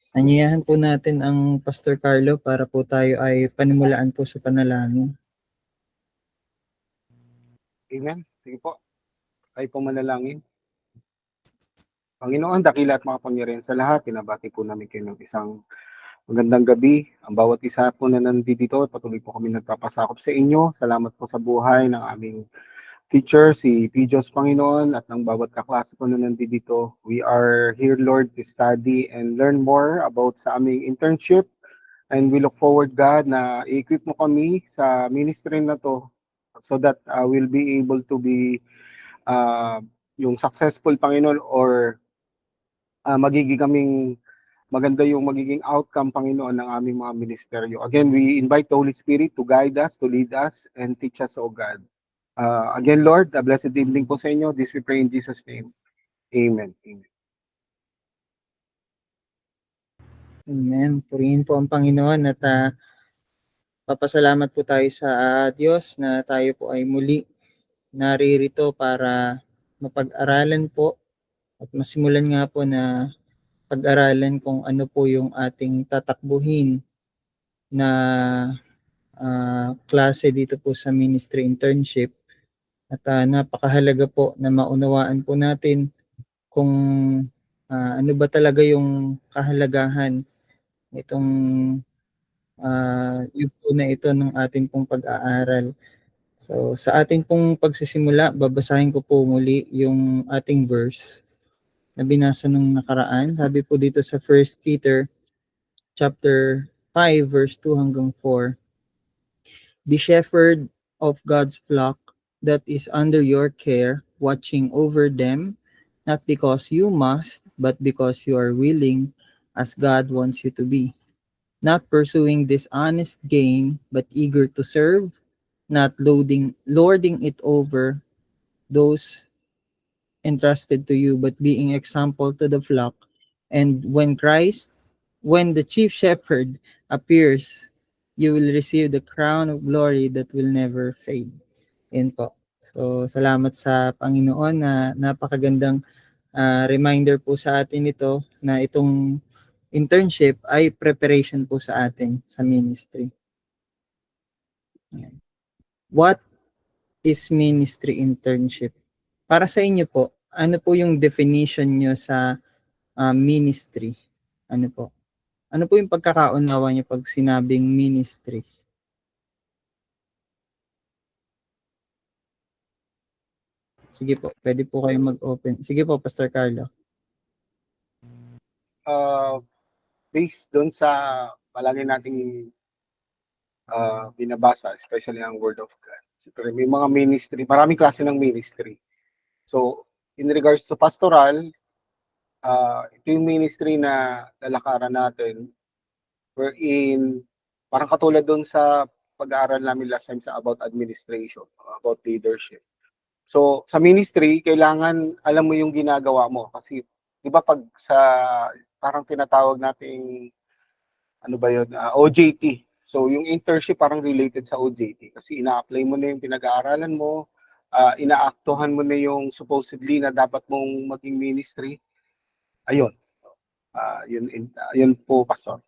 Anyayahan po natin ang Pastor Carlo para po tayo ay panimulaan po sa panalangin. Amen. Sige po. Tayo po manalangin. Panginoon, dakila at makapangyarihan sa lahat, pinabati po namin kayo ng isang magandang gabi. Ang bawat isa po na nandito, patuloy po kami nagpapasakop sa inyo. Salamat po sa buhay ng aming teacher, si Pijos Panginoon, at ng bawat kaklase po na nandito. We are here, Lord, to study and learn more about sa aming internship. And we look forward, God, na i-equip mo kami sa ministry na to so that we'll be able to be yung successful, Panginoon, or magiging kaming maganda yung magiging outcome, Panginoon, ng aming mga ministeryo. Again, we invite the Holy Spirit to guide us, to lead us, and teach us, O God. Again, Lord, a blessed evening po sa inyo. This we pray in Jesus' name. Amen. Amen. Amen. Purihin po ang Panginoon at papasalamat po tayo sa Diyos na tayo po ay muli naririto para mapag-aralan po at masimulan nga po na pag-aralan kung ano po yung ating tatakbuhin na klase dito po sa ministry internship. At napakahalaga po na maunawaan po natin kung ano ba talaga yung kahalagahan itong yugto na ito ng ating pong pag-aaral. So sa ating pong pagsisimula, babasahin ko po muli yung ating verse na binasa nung nakaraan. Sabi po dito sa 1 Peter chapter 5 verse 2 hanggang 4. Be shepherd of God's flock that is under your care, watching over them, not because you must, but because you are willing, as God wants you to be. Not pursuing dishonest gain, but eager to serve, not lording it over those entrusted to you, but being example to the flock. And when the chief shepherd appears, you will receive the crown of glory that will never fade. Yan po. So, salamat sa Panginoon na napakagandang reminder po sa atin ito na itong internship ay preparation po sa atin sa ministry. What is ministry internship? Para sa inyo po, ano po yung definition nyo sa ministry? Ano po? Ano po yung pagkakaunawa nyo pag sinabing ministry? Sige po, pwede po kayo mag-open. Sige po, Pastor Carlo. Based doon sa palagi nating binabasa, especially ang Word of God. Siyempre, may mga ministry, maraming klase ng ministry. So, in regards to pastoral, ito yung ministry na lalakaran natin wherein parang katulad doon sa pag-aaral namin last time sa about administration, about leadership. So, sa ministry, kailangan alam mo yung ginagawa mo. Kasi, di ba pag sa parang tinatawag nating ano ba yun, OJT. So, yung internship parang related sa OJT kasi ina-apply mo na yung pinag-aaralan mo, inaaktuhan mo na yung supposedly na dapat mong maging ministry. Ayun. Yun po, Pastor.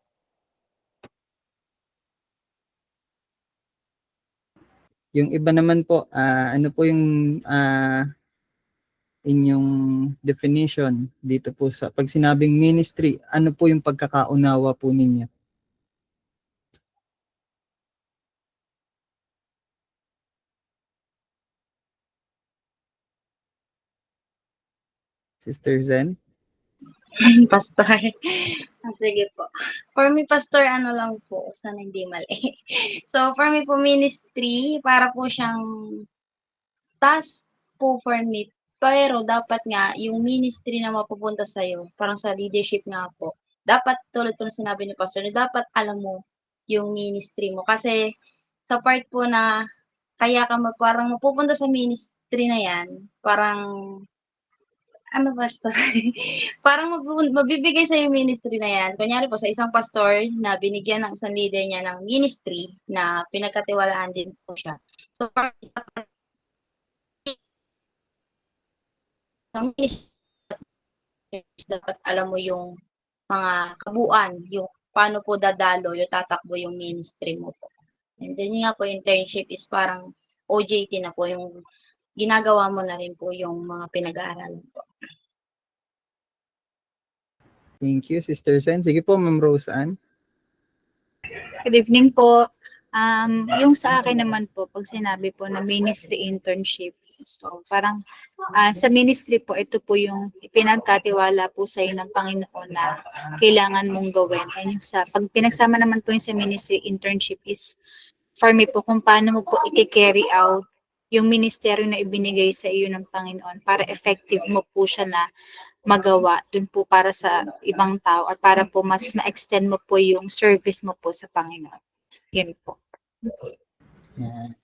Yung iba naman po, ano po yung inyong definition dito po sa pag sinabing ministry, ano po yung pagkakaunawa po ninyo? Sister Zen? Pastor. Sige po. For me, Pastor, ano lang po, sana hindi mali. So, for me po, ministry, para po siyang task po for me. Pero dapat nga, yung ministry na mapupunta sa'yo, parang sa leadership nga po, dapat tulad po na sinabi ni Pastor, dapat alam mo yung ministry mo. Kasi sa part po na kaya ka parang mapupunta sa ministry na yan, parang ano pastor? Parang mabibigay sa yung ministry na yan. Kunyari po sa isang pastor na binigyan ng isang leader niya ng ministry na pinagkatiwalaan din po siya. So, dapat alam mo yung mga kabuuan, yung paano po dadalo, yung tatakbo yung ministry mo po. And then yun nga po, internship is parang OJT na po, yung ginagawa mo na rin po yung mga pinag-aaralan po. Thank you, Sister Sen. Sige po, Ma'am Roseanne. Good evening po. Yung sa akin naman po, pag sinabi po na ministry internship, so parang sa ministry po, ito po yung pinagkatiwala po sa ng Panginoon na kailangan mong gawin. And yung pag pinagsama naman po yung sa ministry internship is for me po kung paano mo po i-carry out yung ministeryo na ibinigay sa iyo ng Panginoon para effective mo po siya na magawa dun po para sa ibang tao at para po mas ma-extend mo po yung service mo po sa Panginoon. Yun po. Yan.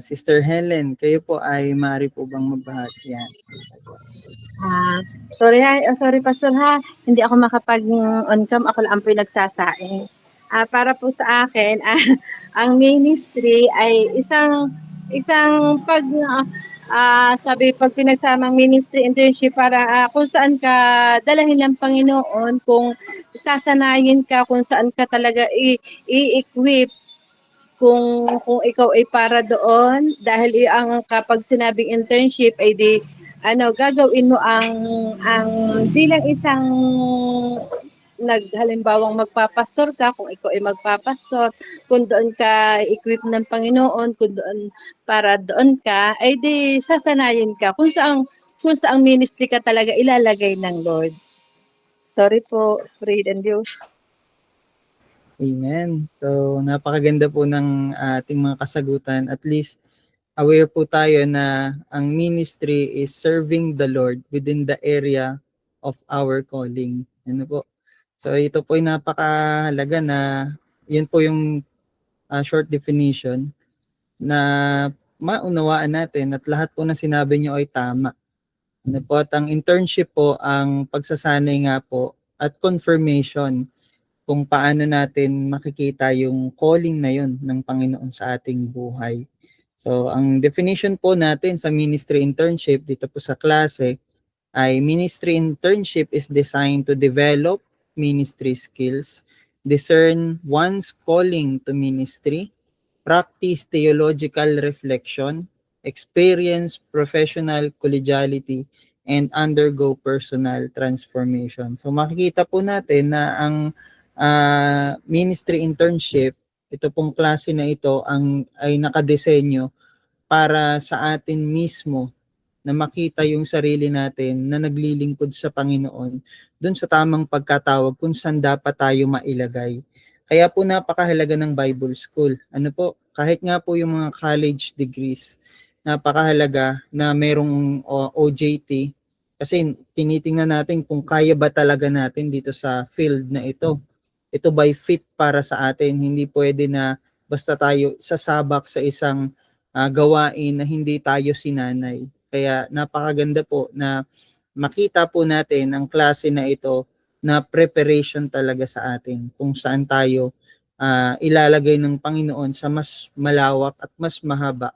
Sister Helen, kayo po ay maaari po bang magbahagi? Yan. Sorry Pastor ha, hindi ako makapag-on cam, ako lang po yung nagsasaing. Para po sa akin, ang ministry ay isang pag pag pinagsamang ministry internship para kung saan ka dalahin ng Panginoon, kung sasanayin ka kung saan ka talaga i-equip kung ikaw ay para doon, dahil ang kapag sinabing internship ay gagawin mo ang bilang isang halimbawang magpapastor ka, kung ikaw ay magpapastor, kung doon ka equip ng Panginoon, kung doon para doon ka, ay di sasanayin ka kung saang ministry ka talaga ilalagay ng Lord. Sorry po, pray and Diyos. Amen. So, napakaganda po ng ating mga kasagutan. At least, aware po tayo na ang ministry is serving the Lord within the area of our calling. Ano po? So, ito po ay napakahalaga na yun po yung short definition na maunawaan natin at lahat po na sinabi nyo ay tama. Ano po? At ang internship po, ang pagsasanay nga po at confirmation kung paano natin makikita yung calling na yun ng Panginoon sa ating buhay. So, ang definition po natin sa ministry internship dito po sa klase ay ministry internship is designed to develop ministry skills, discern one's calling to ministry, practice theological reflection, experience professional collegiality, and undergo personal transformation. So makikita po natin na ang ministry internship, ito pong klase na ito ay nakadesenyo para sa atin mismo na makita yung sarili natin na naglilingkod sa Panginoon dun sa tamang pagkatawag kung saan dapat tayo mailagay. Kaya po napakahalaga ng Bible School. Ano po, kahit nga po yung mga college degrees, napakahalaga na merong OJT kasi tinitingnan natin kung kaya ba talaga natin dito sa field na ito. Ito by fit para sa atin. Hindi pwede na basta tayo sasabak sa isang gawain na hindi tayo sinanay. Kaya napakaganda po na makita po natin ang klase na ito na preparation talaga sa atin kung saan tayo ilalagay ng Panginoon sa mas malawak at mas mahaba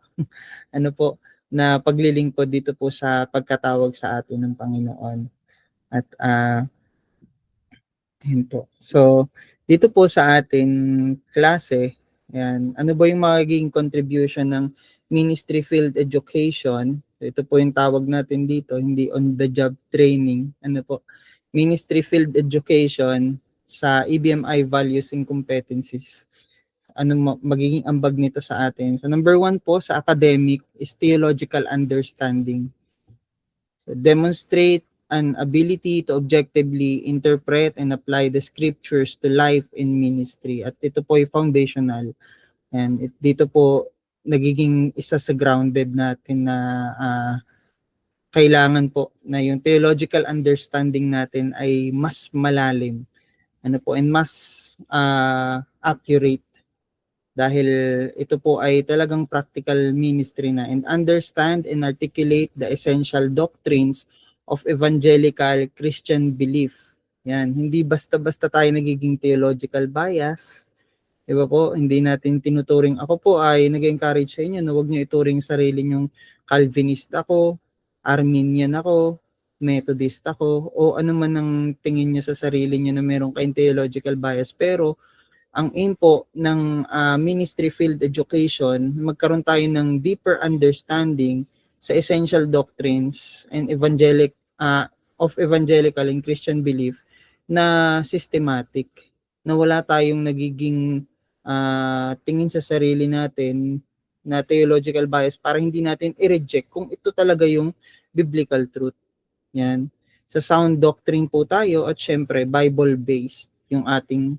ano po na paglilingkod dito po sa pagkatawag sa atin ng Panginoon. At yun po. So dito po sa ating klase, yan, ano ba yung magiging contribution ng ministry field education? So ito po yung tawag natin dito, hindi on the job training. Ano po? Ministry field education sa EBMI values and competencies. Ano magiging ambag nito sa atin? So number 1 po sa academic is theological understanding. So demonstrate an ability to objectively interpret and apply the scriptures to life in ministry. At ito po ay foundational. And dito po nagiging isa sa grounded natin na kailangan po na yung theological understanding natin ay mas malalim. Ano po, and mas accurate. Dahil ito po ay talagang practical ministry na, and understand and articulate the essential doctrines of evangelical Christian belief. Yan, hindi basta-basta tayo nagiging theological bias. Diba po, hindi natin tinuturing. Ako po ay nag-encourage sa inyo na huwag nyo ituring sarili nyong Calvinist ako, Arminian ako, Methodist ako, o ano man ang tingin nyo sa sarili nyo na meron kayong theological bias. Pero ang aim po ng ministry field education, magkaroon tayo ng deeper understanding sa essential doctrines and of evangelical and Christian belief na systematic, na wala tayong nagiging tingin sa sarili natin na theological bias para hindi natin i-reject kung ito talaga yung biblical truth. Yan. Sa sound doctrine po tayo at syempre Bible-based yung ating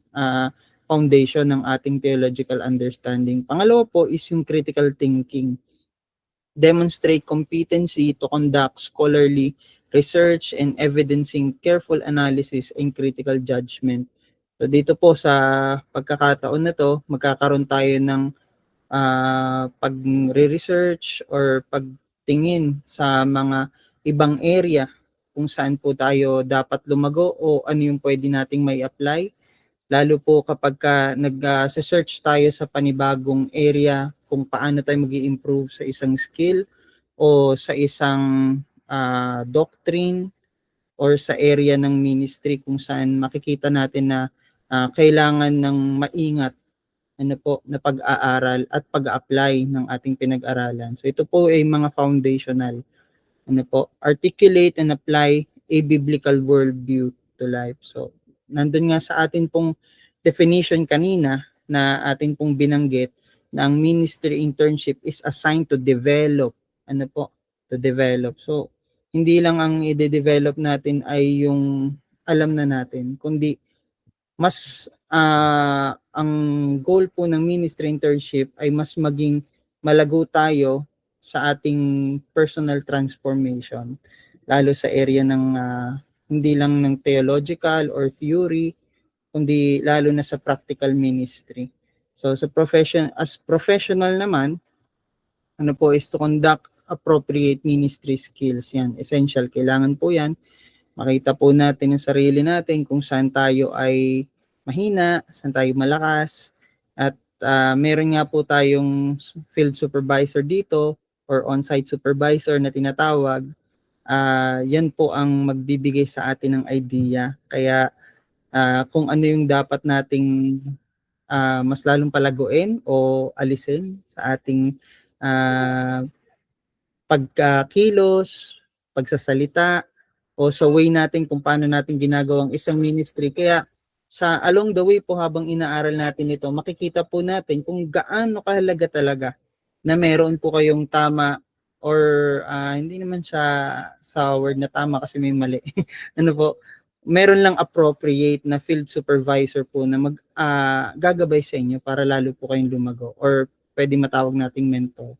foundation ng ating theological understanding. Pangalawa po is yung critical thinking. Demonstrate competency to conduct scholarly research and evidencing careful analysis and critical judgment. So dito po sa pagkakataon na to, magkakaroon tayo ng pag-research or pagtingin sa mga ibang area kung saan po tayo dapat lumago o ano yung pwede nating may apply. Lalo po kapag nag-search tayo sa panibagong area kung paano tayo mag-i-improve sa isang skill o sa isang doctrine or sa area ng ministry kung saan makikita natin na kailangan ng maingat na pag-aaral at pag-apply ng ating pinag-aralan. So ito po ay mga foundational. Articulate and apply a biblical worldview to life. So nandun nga sa atin pong definition kanina na atin pong binanggit na ang ministry internship is assigned to develop. To develop. So, hindi lang ang i-develop natin ay yung alam na natin, kundi mas ang goal po ng ministry internship ay mas maging malago tayo sa ating personal transformation, lalo sa area ng hindi lang ng theological or theory, kundi lalo na sa practical ministry. So as professional naman, is to conduct appropriate ministry skills. Yan, essential. Kailangan po yan. Makita po natin ang sarili natin kung saan tayo ay mahina, saan tayo malakas. At meron nga po tayong field supervisor dito or on-site supervisor na tinatawag. Yan po ang magbibigay sa atin ng idea. Kaya kung ano yung dapat nating mas lalong palaguin o alisin sa ating pagkakilos, pagsasalita, o sa way natin kung paano natin ginagawang isang ministry. Kaya sa along the way po habang inaaral natin ito, makikita po natin kung gaano kahalaga talaga na meron po kayong tama or hindi naman siya sa word na tama kasi may mali. Meron lang appropriate na field supervisor po na gagabay sa inyo para lalo po kayong lumago or pwede matawag nating mentor.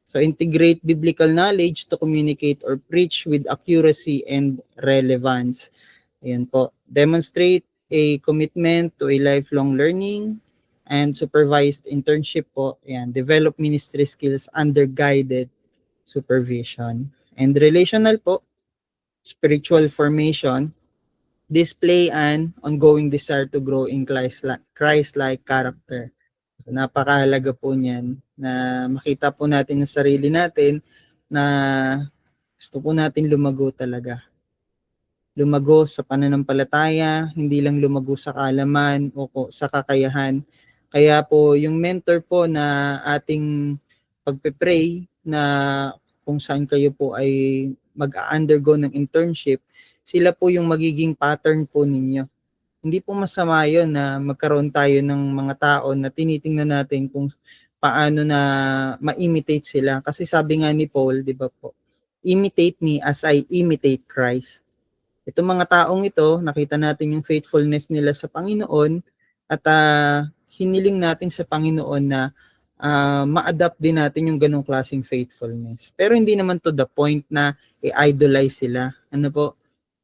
So integrate biblical knowledge to communicate or preach with accuracy and relevance. Ayan po. Demonstrate a commitment to a lifelong learning and supervised internship po. Ayan. Develop ministry skills under guided supervision. And relational po, spiritual formation, display an ongoing desire to grow in Christ-like character. So napakahalaga po niyan na makita po natin ang sarili natin na gusto po natin lumago talaga. Lumago sa pananampalataya, hindi lang lumago sa kaalaman o sa kakayahan. Kaya po yung mentor po na ating pagpe-pray na kung saan kayo po ay mag-undergo ng internship, sila po yung magiging pattern po ninyo. Hindi po masama yun na magkaroon tayo ng mga tao na tinitingnan natin kung paano na ma-imitate sila. Kasi sabi nga ni Paul, di ba po, imitate me as I imitate Christ. Itong mga taong ito, nakita natin yung faithfulness nila sa Panginoon at hiniling natin sa Panginoon na ma-adapt din natin yung ganong klaseng faithfulness. Pero hindi naman to the point na i-idolize sila.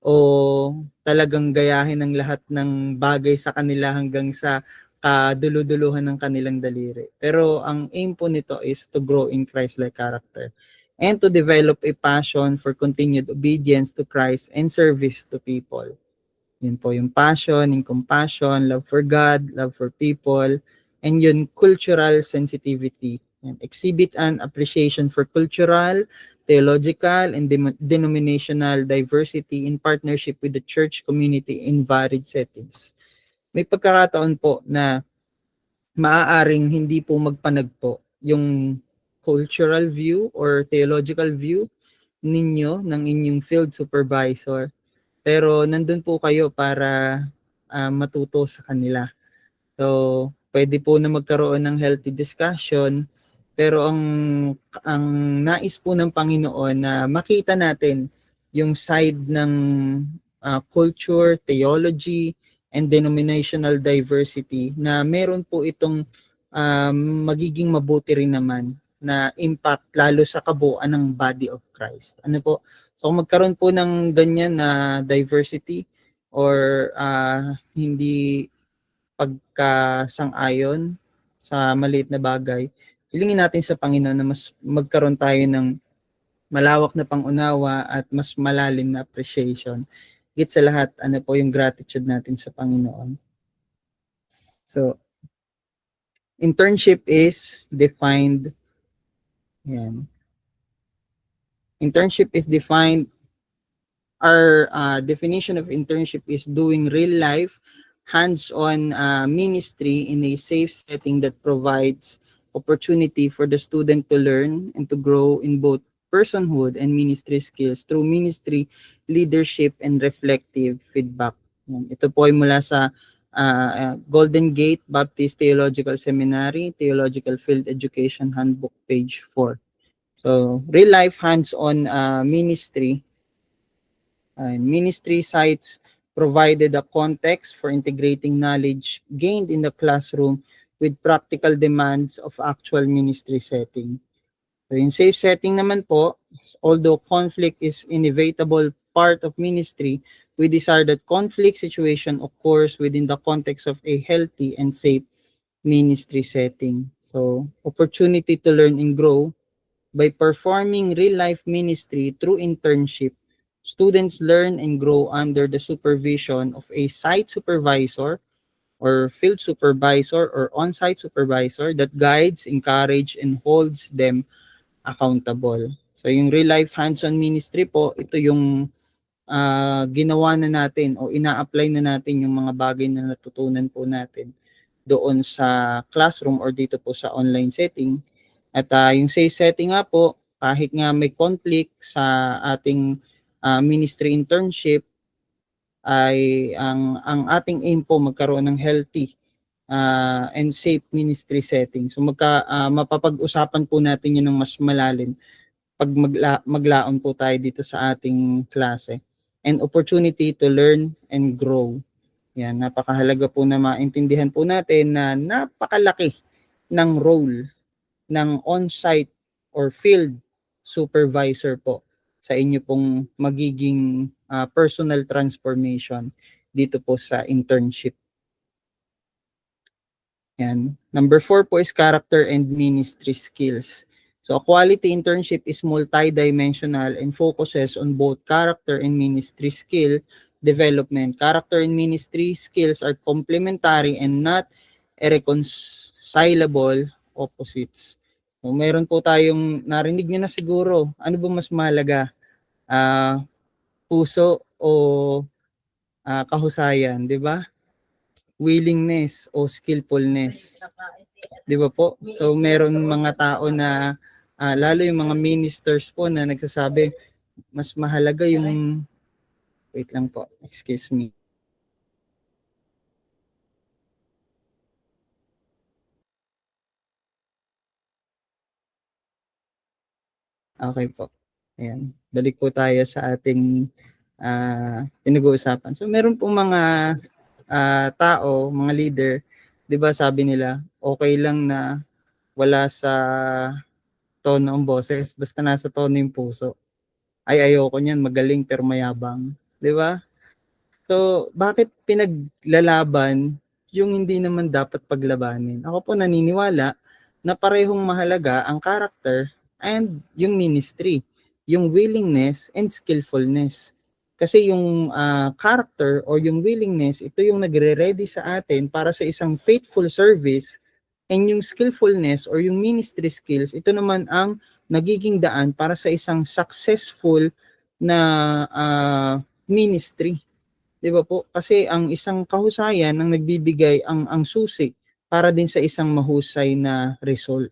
O talagang gayahin ang lahat ng bagay sa kanila hanggang sa kaduluduluhan ng kanilang daliri. Pero ang aim po nito is to grow in Christ-like character and to develop a passion for continued obedience to Christ and service to people. Yun po yung passion and compassion, love for God, love for people, and yun cultural sensitivity. And exhibit an appreciation for cultural, theological and denominational diversity in partnership with the church community in varied settings. May pagkakataon po na maaaring hindi po magpanagpo yung cultural view or theological view ninyo ng inyong field supervisor. Pero nandun po kayo para matuto sa kanila. So, pwede po na magkaroon ng healthy discussion, pero ang nais po ng Panginoon na makita natin yung side ng culture, theology, and denominational diversity na meron po itong magiging mabuti rin naman na impact lalo sa kabuuan ng body of Christ. Ano po? So kung magkaroon po ng ganyan na diversity or hindi pagkasang-ayon sa maliit na bagay, hilingin natin sa Panginoon na mas magkaroon tayo ng malawak na pangunawa at mas malalim na appreciation. Higit sa lahat, ano po yung gratitude natin sa Panginoon. So, internship is defined. Yan. Internship is defined. Our definition of internship is doing real life, hands-on ministry in a safe setting that provides opportunity for the student to learn and to grow in both personhood and ministry skills through ministry leadership and reflective feedback. Ito po ay mula sa Golden Gate Baptist Theological Seminary, Theological Field Education Handbook, page 4. So, real life hands-on ministry. Ministry sites provided a context for integrating knowledge gained in the classroom with practical demands of actual ministry setting. So in safe setting naman po, although conflict is inevitable part of ministry, we desire that conflict situation occurs within the context of a healthy and safe ministry setting. So opportunity to learn and grow by performing real-life ministry through internship. Students learn and grow under the supervision of a site supervisor or field supervisor or on-site supervisor that guides, encourages, and holds them accountable. So yung real life hands-on ministry po, ito yung ginawa na natin o ina-apply na natin yung mga bagay na natutunan po natin doon sa classroom or dito po sa online setting. At yung safe setting nga po, kahit nga may conflict sa ating ministry internship, ay ang ating aim po magkaroon ng healthy and safe ministry setting. So mapapag-usapan po natin yun ng mas malalim pag maglaon po tayo dito sa ating klase. And opportunity to learn and grow. Yan, napakahalaga po na maintindihan po natin na napakalaki ng role ng on-site or field supervisor po sa inyo pong magiging personal transformation dito po sa internship. Yan. Number 4 po is character and ministry skills. So a quality internship is multidimensional and focuses on both character and ministry skill development. Character and ministry skills are complementary and not irreconcilable opposites. So meron po tayong narinig nyo na siguro, ano ba mas mahalaga? Puso o kahusayan, di ba? Willingness o skillfulness. Di ba po? So meron mga tao na lalo yung mga ministers po na nagsasabi mas mahalaga yung wait lang po, excuse me. Okay po. Ayan. Balik po tayo sa ating pinag-uusapan. So meron po mga tao, mga leader, 'di ba sabi nila, okay lang na wala sa tono ang boses, basta nasa tono yung puso. Ay ayoko niyan, magaling pero mayabang, 'di ba? So bakit pinaglalaban yung hindi naman dapat paglabanin? Ako po naniniwala na parehong mahalaga ang character and yung ministry, yung willingness and skillfulness. Kasi yung character or yung willingness, ito yung nagre-ready sa atin para sa isang faithful service, and yung skillfulness or yung ministry skills, ito naman ang nagiging daan para sa isang successful na ministry. 'Di ba po? Kasi ang isang kahusayan ang nagbibigay ang susi para din sa isang mahusay na result.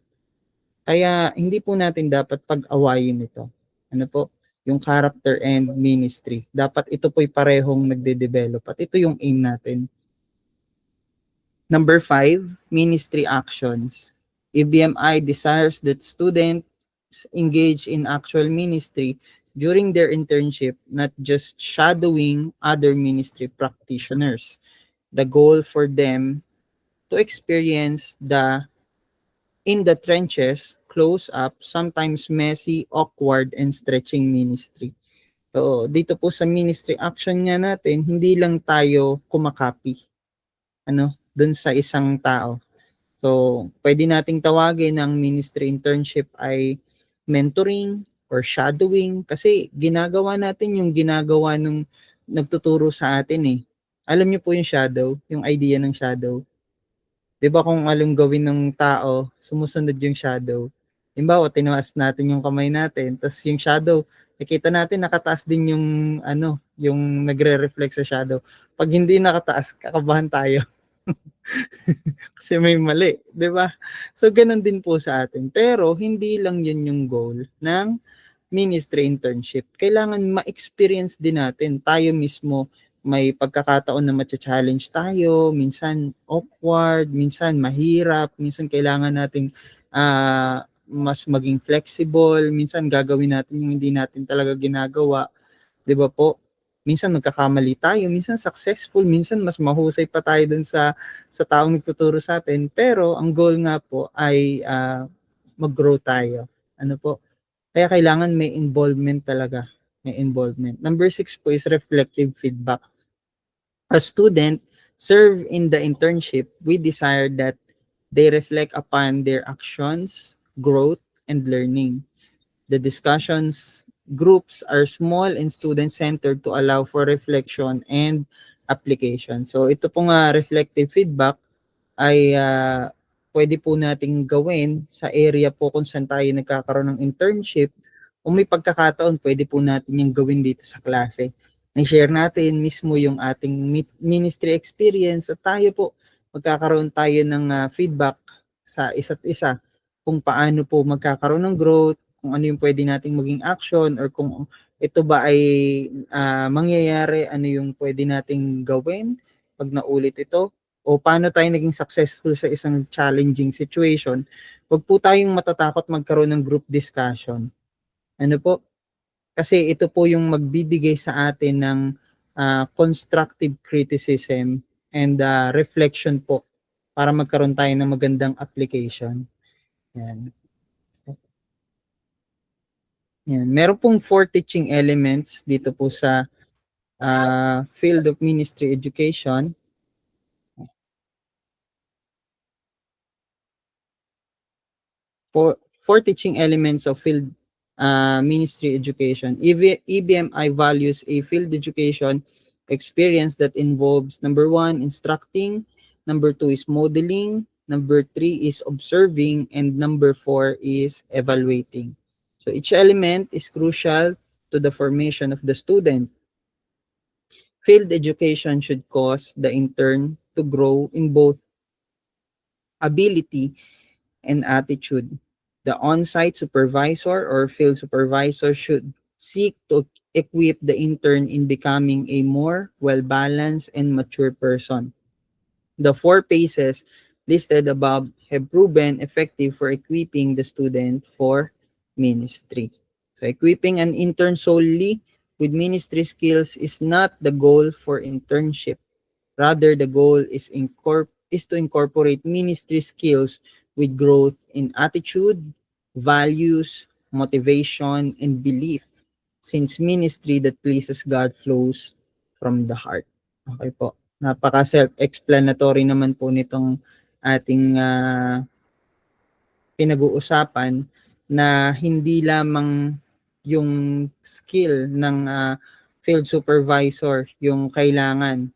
Kaya hindi po natin dapat pag-awayin ito. Ano po? Yung character and ministry. Dapat ito po'y parehong nagde-develop at ito yung aim natin. Number 5, ministry actions. EBMI desires that students engage in actual ministry during their internship, not just shadowing other ministry practitioners. The goal for them to experience in the trenches, close up, sometimes messy, awkward, and stretching ministry. So, dito po sa ministry action nga natin, hindi lang tayo kumakopy dun sa isang tao. So, pwede nating tawagin ang ministry internship ay mentoring or shadowing kasi ginagawa natin yung ginagawa nung nagtuturo sa atin eh. Alam niyo po yung shadow, yung idea ng shadow. 'Di ba kung anong gawin ng tao, sumusunod yung shadow. Halimbawa, tinaas natin yung kamay natin, tapos yung shadow, nakita natin nakataas din yung yung nagre-reflect sa shadow. Pag hindi nakataas, kakabahan tayo. Kasi may mali, 'di ba? So ganun din po sa atin. Pero hindi lang 'yun yung goal ng ministry internship. Kailangan ma-experience din natin tayo mismo. May pagkakataon na matcha-challenge tayo, minsan awkward, minsan mahirap, minsan kailangan nating mas maging flexible, minsan gagawin natin yung hindi natin talaga ginagawa, 'di ba po? Minsan magkakamali tayo, minsan successful, minsan mas mahusay pa tayo dun sa taong nagtuturo sa atin. Pero ang goal nga po ay mag-grow tayo. Ano po? Kaya kailangan may involvement talaga. May involvement. Number 6 po is reflective feedback. As student serve in the internship, we desire that they reflect upon their actions, growth, and learning. The discussions groups are small and student-centered to allow for reflection and application. So ito pong reflective feedback ay pwede po nating gawin sa area po kung saan tayo nagkakaroon ng internship. Kung may pagkakataon, pwede po natin yung gawin dito sa klase. I-share natin mismo yung ating ministry experience at tayo po magkakaroon tayo ng feedback sa isa't isa kung paano po magkakaroon ng growth, kung ano yung pwede nating maging action or kung ito ba ay mangyayari, ano yung pwede nating gawin pag naulit ito o paano tayo naging successful sa isang challenging situation. Huwag po tayong matatakot magkaroon ng group discussion. Ano po? Kasi ito po yung magbibigay sa atin ng constructive criticism and reflection po para magkaroon tayo ng magandang application. Yan. Yan. Meron pong 4 teaching elements dito po sa field of ministry education. Four teaching elements of field ministry education. EBMI values a field education experience that involves number 1, instructing, number 2 is modeling, number 3 is observing, and number 4 is evaluating. So each element is crucial to the formation of the student. Field education should cause the intern to grow in both ability and attitude. The on-site supervisor or field supervisor should seek to equip the intern in becoming a more well-balanced and mature person. The 4 phases listed above have proven effective for equipping the student for ministry. So equipping an intern solely with ministry skills is not the goal for internship. Rather, the goal is to incorporate ministry skills with growth in attitude, values, motivation, and belief, since ministry that pleases God flows from the heart. Okay po. Napaka-self-explanatory naman po nitong ating pinag-uusapan na hindi lamang yung skill ng field supervisor yung kailangan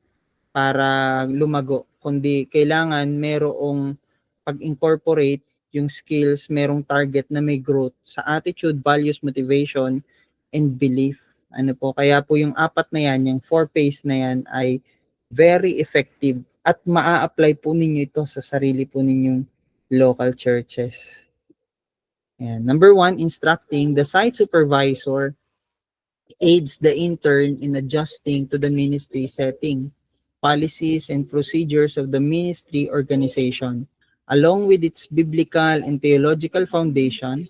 para lumago, kundi kailangan merong pag-incorporate yung skills, merong target na may growth sa attitude, values, motivation, and belief. Ano po, kaya po yung apat na yan, yung 4 P's na yan ay very effective at maa-apply po ninyo ito sa sarili po ninyong local churches. Ayan. Number 1, instructing the site supervisor aids the intern in adjusting to the ministry setting, policies, and procedures of the ministry organization, along with its biblical and theological foundation.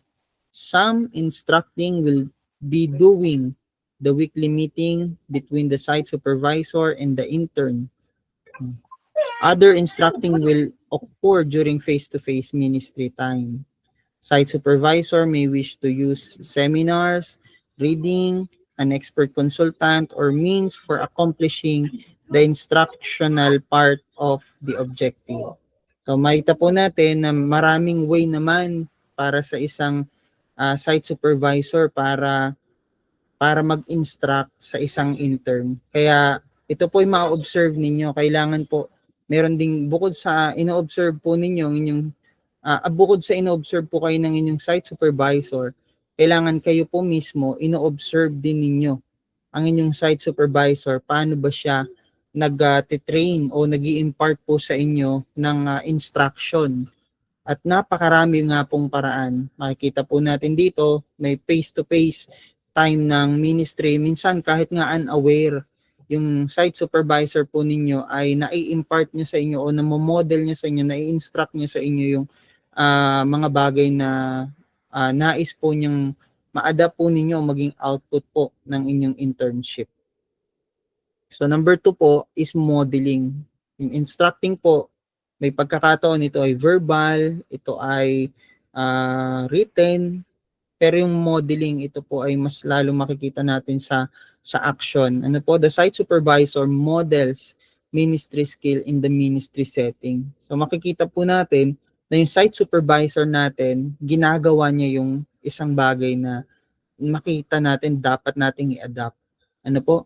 Some instructing will be doing the weekly meeting between the site supervisor and the intern. Other instructing will occur during face-to-face ministry time. Site supervisor may wish to use seminars, reading, an expert consultant, or means for accomplishing the instructional part of the objective. So makita po natin na maraming way naman para sa isang site supervisor para mag-instruct sa isang intern. Kaya ito po yung ma-observe ninyo. Kailangan po, meron ding bukod sa ino-observe po ninyo, bukod sa ino-observe po kayo ng inyong site supervisor, kailangan kayo po mismo ino-observe din ninyo ang inyong site supervisor, paano ba siya nag-train o nag-i-impart po sa inyo ng instruction. At napakarami nga pong paraan. Makikita po natin dito, may face-to-face time ng ministry. Minsan kahit nga unaware, yung site supervisor po ninyo ay nai-impart niya sa inyo o namomodel niya sa inyo, nai-instruct niya sa inyo yung mga bagay na nais po niyang ma-adapt po ninyo maging output po ng inyong internship. So number 2 po is modeling. Yung instructing po, may pagkakataon ito ay verbal, ito ay written, pero yung modeling, ito po ay mas lalo makikita natin sa action. Ano po, the site supervisor models ministry skill in the ministry setting. So makikita po natin na yung site supervisor natin, ginagawa niya yung isang bagay na makita natin dapat nating i-adapt. Ano po?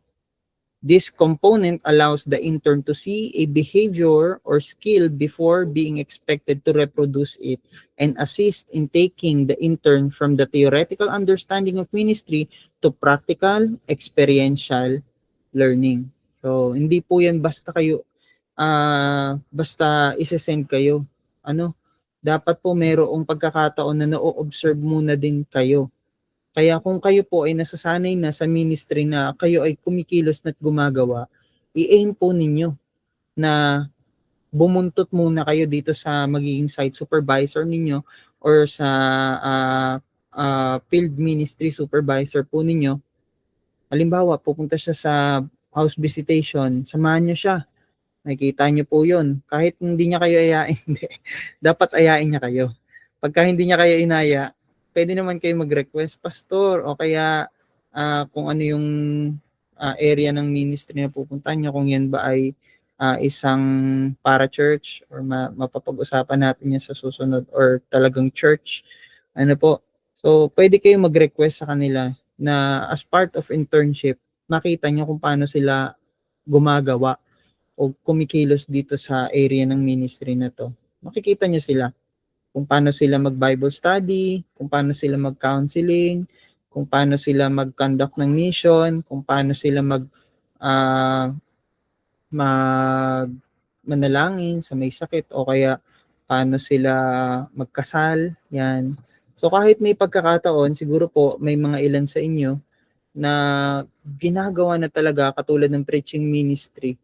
This component allows the intern to see a behavior or skill before being expected to reproduce it and assist in taking the intern from the theoretical understanding of ministry to practical, experiential learning. So, hindi po yan basta kayo, basta isesend kayo. Dapat po mayroong pagkakataon na na-observe muna din kayo. Kaya kung kayo po ay nasasanay na sa ministry na kayo ay kumikilos na't gumagawa, i-aim po ninyo na bumuntot muna kayo dito sa magiging site supervisor ninyo or sa field ministry supervisor po ninyo. Halimbawa, pupunta siya sa house visitation, samahan nyo siya. Nakikita nyo po yun. Kahit hindi niya kayo ayain, dapat ayain niya kayo. Pagka hindi niya kayo inaya, pwede naman kayo mag-request, pastor, o kaya kung ano yung area ng ministry na pupuntahan nyo, kung yan ba ay isang para-church or mapapag-usapan natin yan sa susunod or talagang church. Ano po? So, pwede kayo mag-request sa kanila na as part of internship, makita nyo kung paano sila gumagawa o kumikilos dito sa area ng ministry na to. Makikita nyo sila kung paano sila mag-Bible study, kung paano sila mag-counseling, kung paano sila mag-conduct ng mission, kung paano sila manalangin sa may sakit o kaya paano sila magkasal, yan. So kahit may pagkakataon, siguro po may mga ilan sa inyo na ginagawa na talaga katulad ng preaching ministry.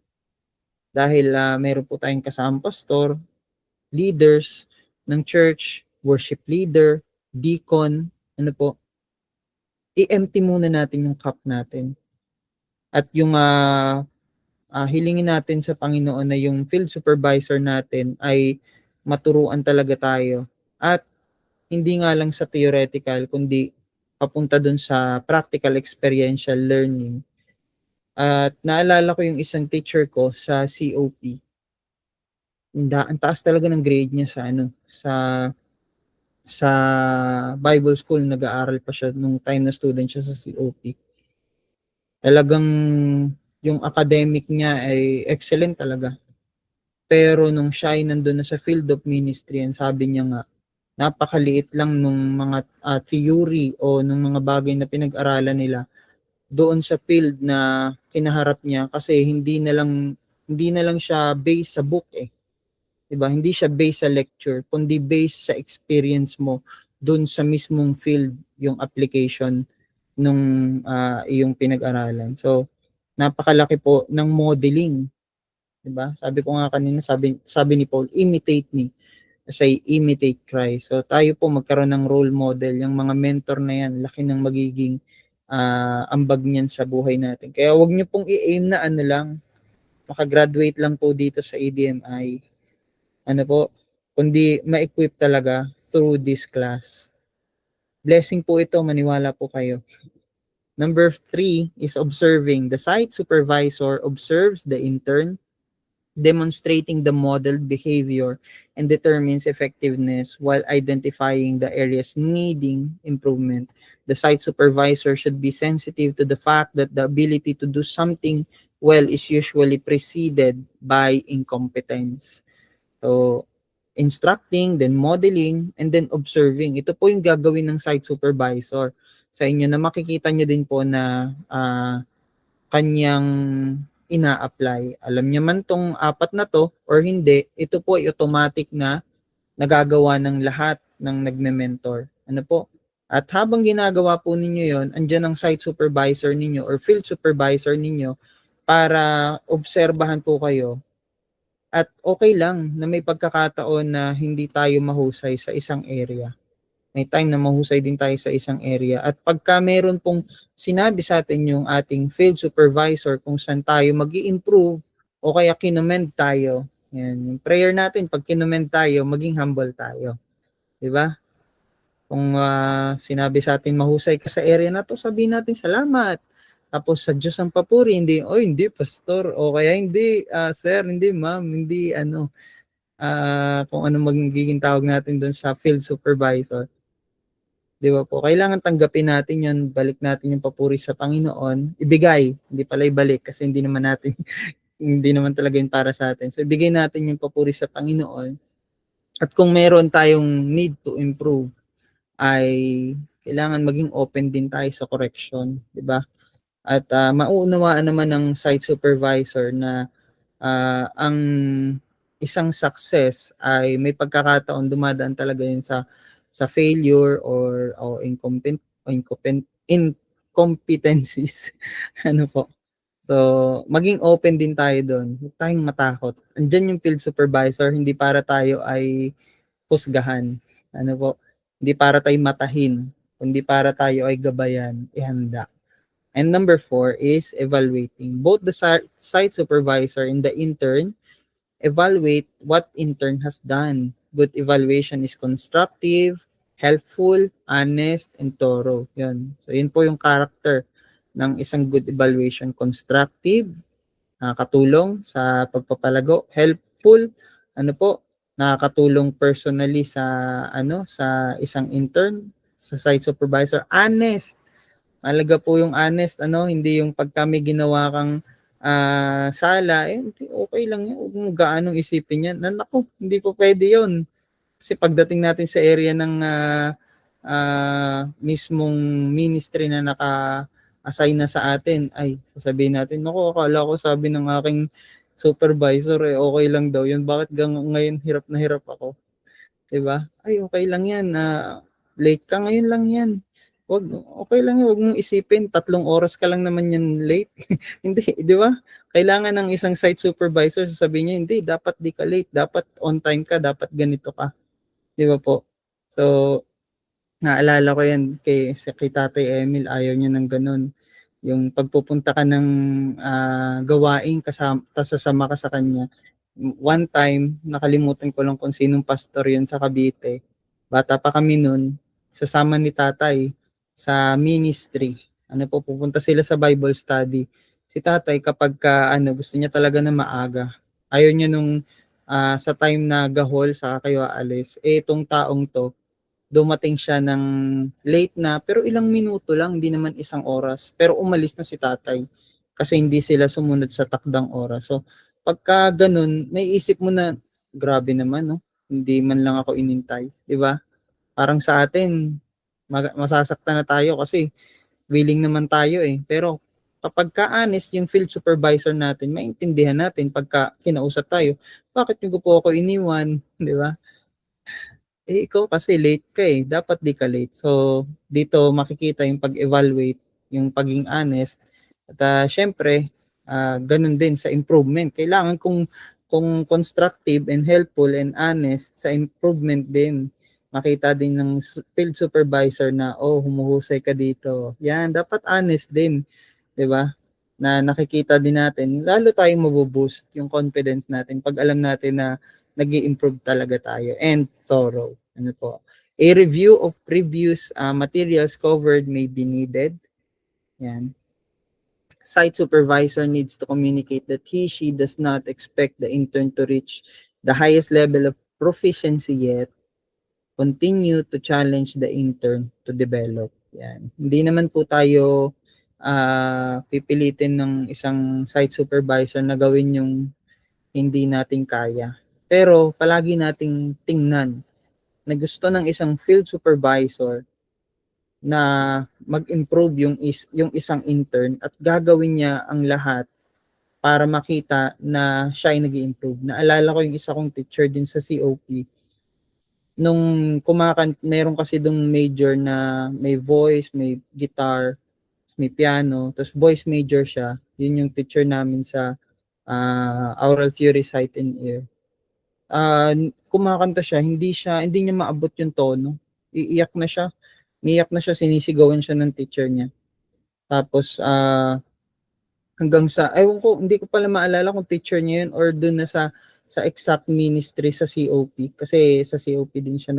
Dahil meron po tayong kasamang pastor, leaders ng church, worship leader, deacon, i-empty muna natin yung cup natin. At yung hilingin natin sa Panginoon na yung field supervisor natin ay maturuan talaga tayo. At hindi nga lang sa theoretical, kundi papunta dun sa practical experiential learning. At naalala ko yung isang teacher ko sa COP. Ang taas talaga ng grade niya sa Bible school. Nag-aaral pa siya nung time na student siya sa COP. Talagang yung academic niya ay excellent talaga. Pero nung siya ay nandun na sa field of ministry, and sabi niya nga, napakaliit lang nung mga theory o nung mga bagay na pinag-aralan nila doon sa field na kinaharap niya, kasi hindi na lang siya based sa book eh. 'Di ba? Hindi siya based sa lecture, kundi based sa experience mo doon sa mismong field, yung application nung iyong pinag-aralan. So, napakalaki po ng modeling, 'di ba? Sabi ko nga kanina, sabi ni Paul, imitate me as I imitate Christ. So, tayo po magkaroon ng role model, yung mga mentor na yan, laki ng magiging ambag niyan sa buhay natin. Kaya wag niyo pong i-aim na ano lang, makagraduate lang po dito sa ADMI. Ano po, kundi ma-equip talaga through this class. Blessing po ito, maniwala po kayo. Number 3 is observing. The site supervisor observes the intern, demonstrating the modeled behavior, and determines effectiveness while identifying the areas needing improvement. The site supervisor should be sensitive to the fact that the ability to do something well is usually preceded by incompetence. So, instructing, then modeling, and then observing. Ito po yung gagawin ng site supervisor sa inyo, na makikita nyo din po na kanyang ina-apply. Alam niya man tong 4 na to or hindi, ito po ay automatic na nagagawa ng lahat ng nagme-mentor. Ano po? At habang ginagawa po ninyo yon, andyan ang site supervisor ninyo or field supervisor ninyo para obserbahan po kayo. At okay lang na may pagkakataon na hindi tayo mahusay sa isang area. May time na mahusay din tayo sa isang area. At pagka meron pong sinabi sa atin yung ating field supervisor kung saan tayo mag-i-improve o kaya kinomend tayo. Yan. Yung prayer natin, pag kinomend tayo, maging humble tayo. Diba? Kung sinabi sa atin mahusay ka sa area na to, sabihin natin salamat. Tapos sa Diyos ang papuri, hindi, hindi pastor, o kaya hindi, sir, hindi ma'am, hindi kung ano magiging tawag natin doon sa field supervisor. Di ba po? Kailangan tanggapin natin yun, balik natin yung papuri sa Panginoon, ibigay, hindi pala ibalik kasi hindi naman natin, hindi naman talaga yun para sa atin. So ibigay natin yung papuri sa Panginoon. At kung meron tayong need to improve, ay kailangan maging open din tayo sa correction, di ba? At mauunawaan naman ng site supervisor na ang isang success ay may pagkakataon dumadaan talaga yun sa failure or incompetencies. Ano po? So, maging open din tayo doon. Huwag tayong matakot. Andyan yung field supervisor, hindi para tayo ay husgahan. Ano po? Hindi para tayo matahin, kundi para tayo ay gabayan, ihanda. And number 4 is evaluating. Both the site supervisor and the intern evaluate what intern has done. Good evaluation is constructive, helpful, honest, and thorough. Yun. So, yun po yung character ng isang good evaluation. Constructive, nakakatulong sa pagpapalago. Helpful, nakakatulong personally sa isang intern, sa site supervisor. Honest, malaga po yung honest, hindi yung pag kami ginawa kang sala, okay lang yan, huwag mo gaanong isipin yan. Naku, hindi po pwede yun. Kasi pagdating natin sa area ng mismong ministry na naka-assign na sa atin, ay, sasabihin natin, naku, akala ko sabi ng aking supervisor, okay lang daw yun. Bakit ngayon hirap na hirap ako? Diba? Ay, okay lang yan. Late ka ngayon lang yan. Okay lang yun, huwag mong isipin, 3 oras ka lang naman yan late. Hindi, di ba? Kailangan ng isang site supervisor, sasabihin niya, hindi, dapat di ka late, dapat on time ka, dapat ganito ka. Di ba po? So, naalala ko yan kay Tatay Emil, ayaw niya ng ganun. Yung pagpupunta ka ng gawain, sasama ka sa kanya. One time, nakalimutan ko lang kung sinong pastor yun sa Cavite. Bata pa kami nun, sasama ni tatay sa ministry. Pupunta sila sa Bible study. Si tatay kapag gusto niya talaga na maaga. Ayaw niya nung sa time na gahol sa kayo aalis. Itong taong to, dumating siya ng late na, pero ilang minuto lang, hindi naman 1 oras. Pero umalis na si tatay kasi hindi sila sumunod sa takdang oras. So, pagka ganun, may isip mo na, grabe naman, no? Hindi man lang ako inintay. Di ba? Parang sa atin, masasaktan na tayo kasi willing naman tayo eh. Pero kapag ka-honest yung field supervisor natin, maintindihan natin pagka kinausap tayo, bakit niyo po ako iniwan, di ba? Eh, ikaw kasi late ka eh. Dapat di ka late. So, dito makikita yung pag-evaluate, yung pagiging honest. At syempre, ganun din sa improvement. Kailangan kung constructive and helpful and honest sa improvement din. Makita din ng field supervisor na, oh, humuhusay ka dito. Yan, dapat honest din. 'Di ba? Na nakikita din natin, lalo tayong maboboost yung confidence natin pag alam natin na nag-i-improve talaga tayo and thorough. Ano po? A review of previous materials covered may be needed. Yan. Site supervisor needs to communicate that she does not expect the intern to reach the highest level of proficiency yet. Continue to challenge the intern to develop. Yan. Hindi naman po tayo pipilitin ng isang site supervisor na gawin yung hindi natin kaya. Pero palagi nating tingnan na gusto ng isang field supervisor na mag-improve yung isang intern at gagawin niya ang lahat para makita na siya ay nag-i-improve. Naalala ko yung isa kong teacher din sa COP. Nung meron kasi dong major na may voice, may guitar, may piano, tapos voice major siya. Yun yung teacher namin sa Aural Fury Sight and Ear. Kumakanta siya, hindi niya maabot yung tono. Iiyak na siya. Iiyak na siya, sinisigawan siya ng teacher niya. Tapos hanggang sa ewan ko, hindi ko pala maalala kung teacher niya yun or doon na sa exact ministry sa COP kasi sa COP din siya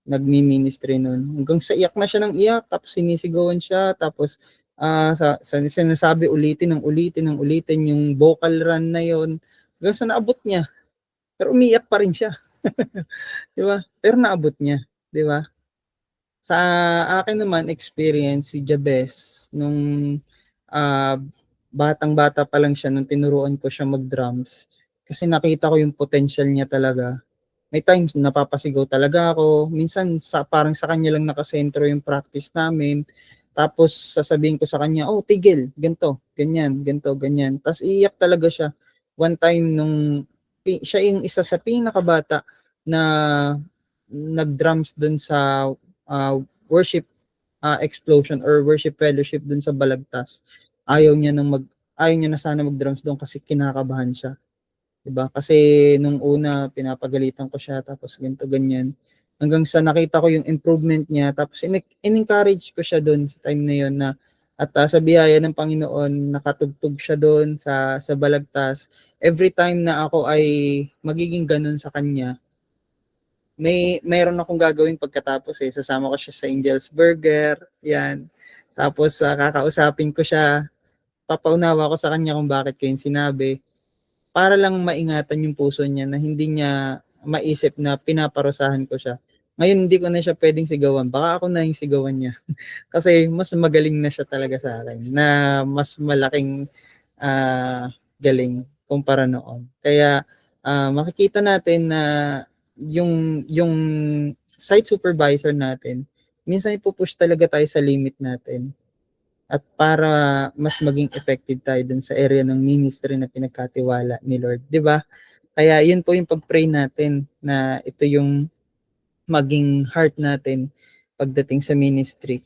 nagmi-ministry noon. Hanggang sa iyak na siya ng iyak, tapos sinisigawan siya, tapos sa sinasabi ulitin yung vocal run na yon hanggang sa naabot niya. Pero umiyak pa rin siya. 'Di ba? Pero naabot niya, 'di ba? Sa akin naman experience si Jabez nung ah, batang-bata pa lang siya nung tinuruan ko siya mag-drums kasi nakita ko yung potential niya talaga. May times napapasigaw talaga ako. Minsan parang sa kanya lang nakasentro yung practice namin. Tapos sasabihin ko sa kanya, oh tigil, ganto, ganyan, ganto, ganyan. Tapos iiyak talaga siya. One time siya yung isa sa pinakabata na nag-drums dun sa worship explosion or worship fellowship dun sa Balagtas. Ayaw niya na sana mag-drums doon kasi kinakabahan siya. 'Di ba? Kasi nung una pinapagalitan ko siya tapos ganito ganyan. Hanggang sa nakita ko yung improvement niya tapos in-encourage ko siya doon sa time na yon na at sa biyaya ng Panginoon nakatugtog siya doon sa Balagtas. Every time na ako ay magiging ganun sa kanya, mayroon akong gagawin pagkatapos eh. Sasama ko siya sa Angel's Burger, yan. Tapos kakausapin ko siya, papaunawa ko sa kanya kung bakit ko yung sinabi para lang maingatan yung puso niya na hindi niya maisip na pinaparusahan ko siya. Ngayon hindi ko na siya pwedeng sigawan. Baka ako na yung sigawan niya. Kasi mas magaling na siya talaga sa akin na mas malaking galing kumpara noon. Kaya makikita natin na yung site supervisor natin, minsan ipupush talaga tayo sa limit natin at para mas maging effective tayo dun sa area ng ministry na pinagkatiwala ni Lord, 'di ba? Kaya yun po yung pag-pray natin na ito yung maging heart natin pagdating sa ministry.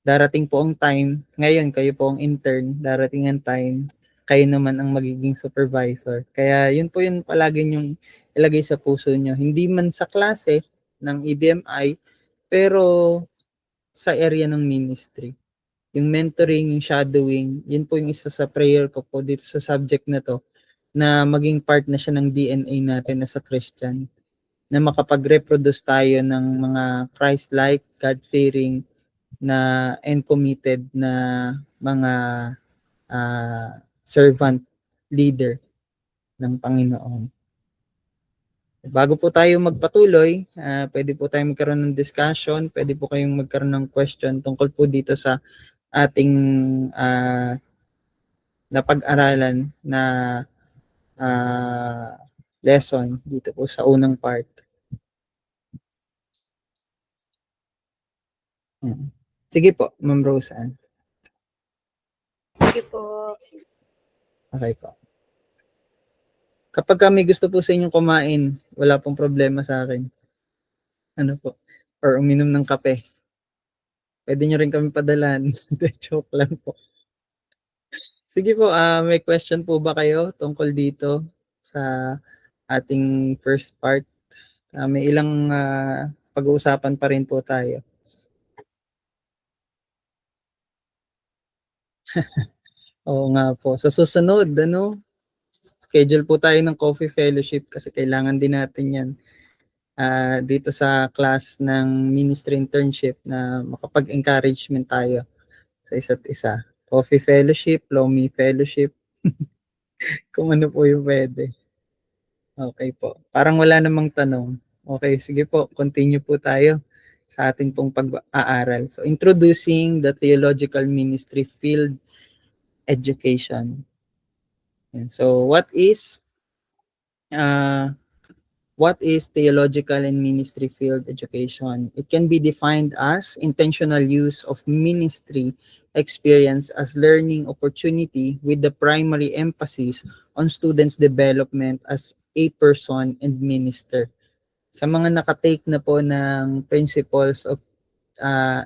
Darating po ang time, ngayon kayo po ang intern, darating ang time, kayo naman ang magiging supervisor. Kaya yun po yung palagi yung ilagay sa puso nyo. Hindi man sa klase ng EBMI, pero sa area ng ministry. Yung mentoring, yung shadowing, yun po yung isa sa prayer ko po dito sa subject na to, na maging part na siya ng DNA natin as a Christian. Na makapag-reproduce tayo ng mga Christ-like, God-fearing, na and committed na mga servant leader ng Panginoon. Bago po tayo magpatuloy, pwede po tayong magkaroon ng discussion, pwede po kayong magkaroon ng question tungkol po dito sa ating napag-aralan na lesson dito po sa unang part. Yan. Sige po, Ma'am Roseanne. Sige po. Okay po. Kapag may gusto po sa inyong kumain, wala pong problema sa akin. Ano po? Or uminom ng kape. Pwede nyo rin kami padalan. Joke lang po. Sige po, may question po ba kayo tungkol dito sa ating first part? May ilang pag-uusapan pa rin po tayo. Oo nga po. Sa susunod, schedule po tayo ng coffee fellowship kasi kailangan din natin yan dito sa class ng ministry internship na makapag-encouragement tayo sa isa't isa. Coffee fellowship, Lomi fellowship, kung ano po yung pwede. Okay po. Parang wala namang tanong. Okay, sige po. Continue po tayo sa ating pong pag-aaral. So, introducing the theological ministry field education. And so, what is theological and ministry field education? It can be defined as intentional use of ministry experience as learning opportunity with the primary emphasis on students' development as a person and minister. Sa mga nakatake na po ng principles of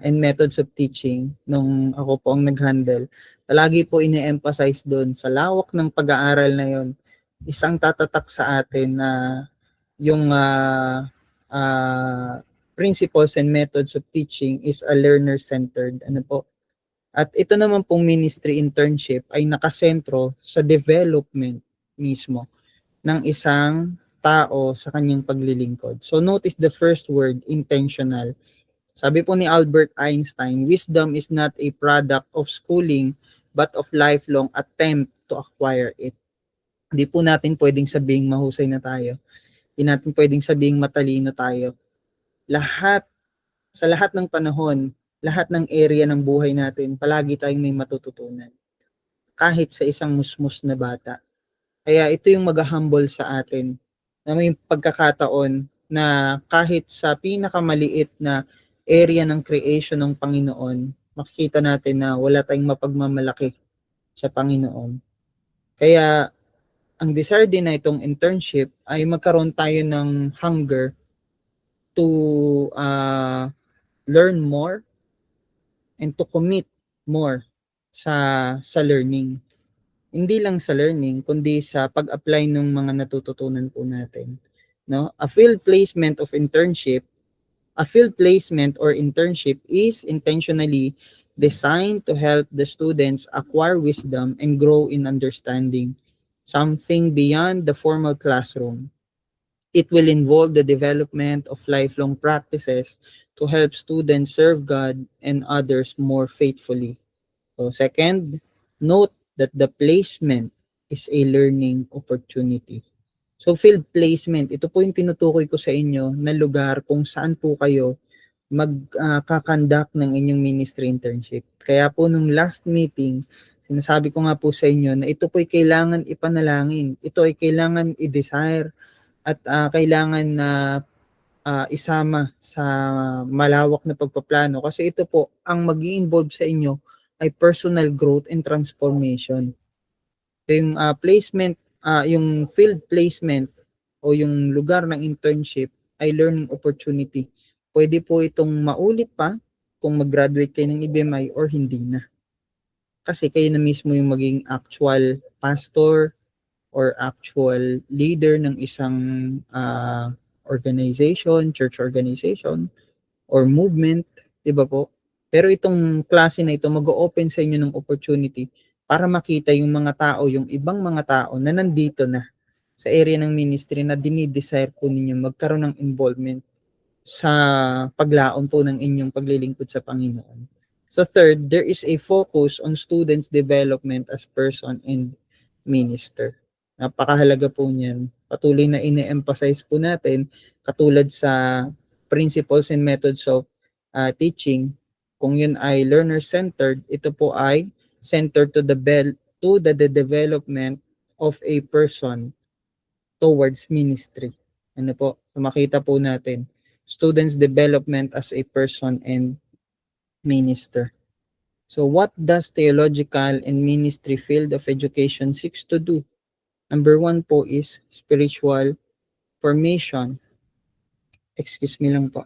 and methods of teaching nung ako po ang nag-handle, palagi po ine-emphasize doon sa lawak ng pag-aaral na yon, isang tatatak sa atin na yung principles and methods of teaching is a learner-centered. Ano po? At ito naman pong ministry internship ay nakasentro sa development mismo ng isang tao sa kanyang paglilingkod. So notice the first word, intentional. Sabi po ni Albert Einstein, wisdom is not a product of schooling but of lifelong attempt to acquire it. Hindi po natin pwedeng sabing mahusay na tayo. Hindi natin pwedeng sabing matalino tayo. Sa lahat ng panahon, lahat ng area ng buhay natin, palagi tayong may matututunan. Kahit sa isang musmus na bata. Kaya ito yung mag-humble sa atin na may pagkakataon na kahit sa pinakamaliit na area ng creation ng Panginoon, makikita natin na wala tayong mapagmamalaki sa Panginoon. Kaya ang desire din na itong internship ay magkaroon tayo ng hunger to learn more and to commit more sa learning. Hindi lang sa learning, kundi sa pag-apply ng mga natututunan po natin. No? A field placement or internship is intentionally designed to help the students acquire wisdom and grow in understanding, something beyond the formal classroom. It will involve the development of lifelong practices to help students serve God and others more faithfully. So second, note that the placement is a learning opportunity. So field placement, ito po yung tinutukoy ko sa inyo na lugar kung saan po kayo magkakandak ng inyong ministry internship. Kaya po nung last meeting, sinasabi ko nga po sa inyo na ito po ay kailangan ipanalangin. Ito ay kailangan i-desire at kailangan na isama sa malawak na pagpaplano kasi ito po ang mag-i-involve sa inyo ay personal growth and transformation. Yung placement, yung field placement o yung lugar ng internship ay learning opportunity. Pwede po itong maulit pa kung mag-graduate kayo ng IBMI or hindi na. Kasi kayo na mismo yung maging actual pastor or actual leader ng isang organization, church organization, or movement, di ba po? Pero itong klase na ito mag-o-open sa inyo ng opportunity para makita yung mga tao, yung ibang mga tao na nandito na sa area ng ministry na dinidesire po ninyo magkaroon ng involvement sa paglaon po ng inyong paglilingkod sa Panginoon. So third, there is a focus on students' development as person and minister. Napakahalaga po niyan. Patuloy na ine-emphasize po natin katulad sa principles and methods of teaching. Kung yun ay learner-centered, ito po ay centered to the development of a person towards ministry. Ano po? Makita po natin students' development as a person and minister. So what does theological and ministry field of education seeks to do? Number 1 po is spiritual formation. Excuse me lang po.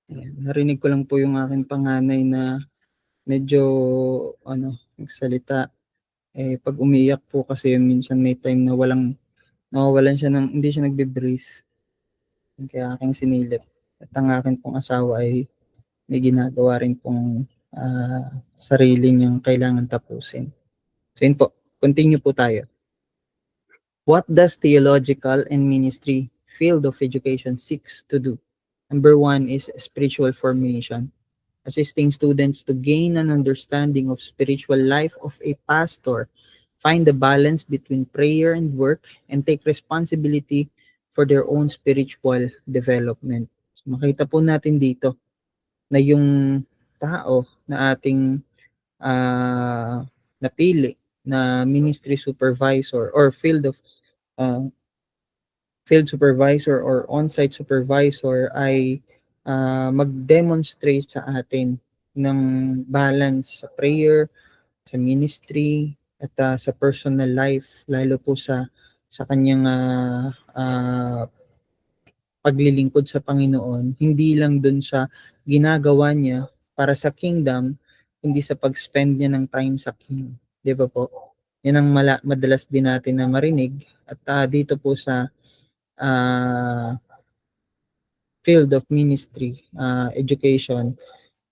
Ayan, narinig ko lang po yung aking panganay na medyo nagsalita. Pag umiyak po kasi minsan may time na nawawalan siya hindi siya nagbe-breathe. Kaya aking sinilip. At ang akin pong asawa ay may ginagawa rin pong sarili niyang kailangan tapusin. So yun po, continue po tayo. What does theological and ministry field of education seeks to do? Number 1 is spiritual formation, assisting students to gain an understanding of spiritual life of a pastor, find the balance between prayer and work, and take responsibility for their own spiritual development. So, makita po natin dito na yung tao na ating napili na ministry supervisor or field supervisor or on-site supervisor ay mag-demonstrate sa atin ng balance sa prayer, sa ministry, at sa personal life, lalo po sa kanyang paglilingkod sa Panginoon, hindi lang dun sa ginagawa niya para sa kingdom, kundi sa pag-spend niya ng time sa king. Di ba po? Yan ang madalas din natin na marinig. At dito po sa field of ministry, education,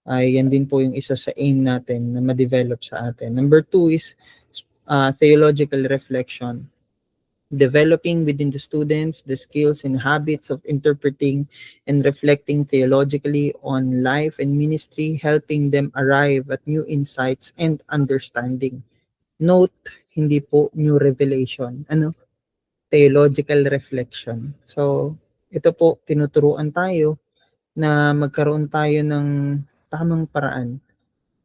ay yan din po yung isa sa aim natin na ma-develop sa atin. Number 2 is theological reflection. Developing within the students the skills and habits of interpreting and reflecting theologically on life and ministry, helping them arrive at new insights and understanding. Note, hindi po new revelation. Theological reflection. So, ito po, tinuturuan tayo na magkaroon tayo ng tamang paraan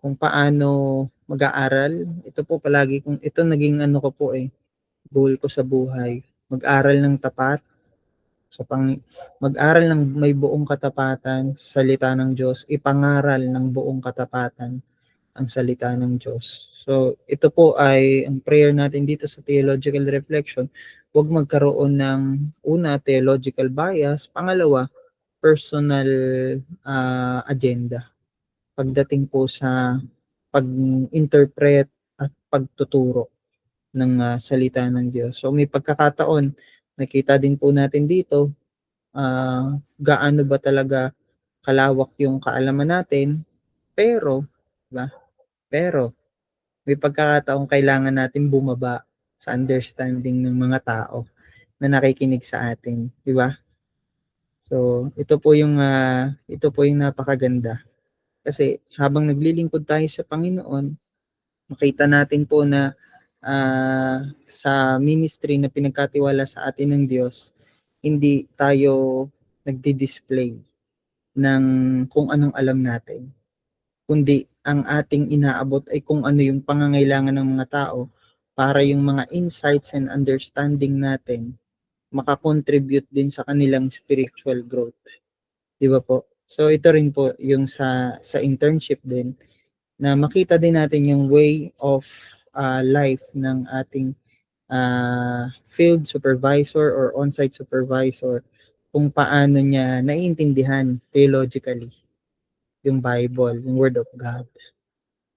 kung paano mag-aaral. Ito po palagi kung ito naging ko po goal ko sa buhay, mag-aral ng tapat, mag-aral ng may buong katapatan sa salita ng Diyos, ipangaral ng buong katapatan ang salita ng Diyos. So, ito po ay ang prayer natin dito sa theological reflection. Huwag magkaroon ng theological bias. Pangalawa, personal agenda. Pagdating po sa pag-interpret at pagtuturo ng salita ng Diyos. So may pagkakataon, nakita din po natin dito, gaano ba talaga kalawak yung kaalaman natin, pero, diba? Pero, may pagkakataon kailangan natin bumaba sa understanding ng mga tao na nakikinig sa atin, di ba? So, ito po yung napakaganda. Kasi habang naglilingkod tayo sa Panginoon, makita natin po na sa ministry na pinagkatiwala sa atin ng Diyos, hindi tayo nagdi-display ng kung anong alam natin, kundi ang ating inaabot ay kung ano yung pangangailangan ng mga tao para yung mga insights and understanding natin makakontribute din sa kanilang spiritual growth. Di ba po? So ito rin po yung sa internship din, na makita din natin yung way of life ng ating field supervisor or on-site supervisor, kung paano niya naiintindihan theologically yung Bible, yung Word of God.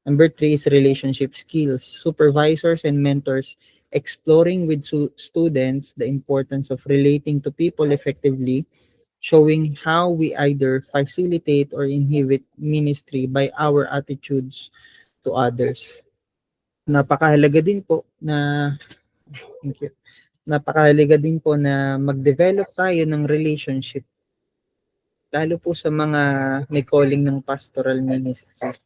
Number 3 is relationship skills. Supervisors and mentors exploring with students the importance of relating to people effectively, showing how we either facilitate or inhibit ministry by our attitudes to others. Napakahalaga din po na mag-develop tayo ng relationship, lalo po sa mga may calling ng pastoral ministry.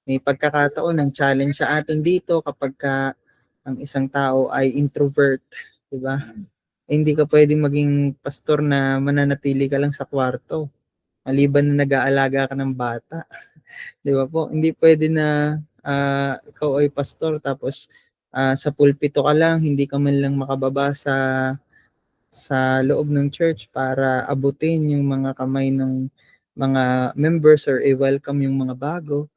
May pagkakataon ng challenge sa atin dito kapag ang isang tao ay introvert, di ba? hindi ka pwedeng maging pastor na mananatili ka lang sa kwarto. Maliban na nag-aalaga ka ng bata. 'Di ba po? Hindi pwede na ikaw ay pastor tapos sa pulpito ka lang, hindi ka man lang makababa sa loob ng church para abutin yung mga kamay ng mga members or i-welcome yung mga bago.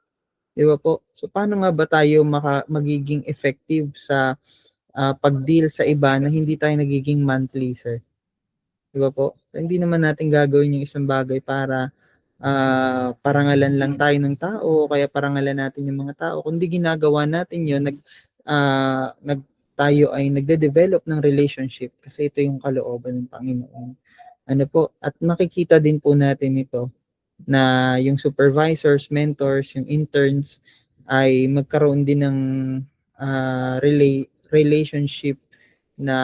'Di ba po? So paano nga ba tayo magiging effective sa pag-deal sa iba na hindi tayo nagiging man pleaser? 'Di ba po? So, hindi naman natin gagawin yung isang bagay para parangalan lang tayo ng tao o kaya parangalan natin yung mga tao. Kundi ginagawa natin yun, tayo ay nagde-develop ng relationship kasi ito yung kalooban ng Panginoon. Ano po? At makikita din po natin ito na yung supervisors, mentors, yung interns ay magkaroon din ng relationship na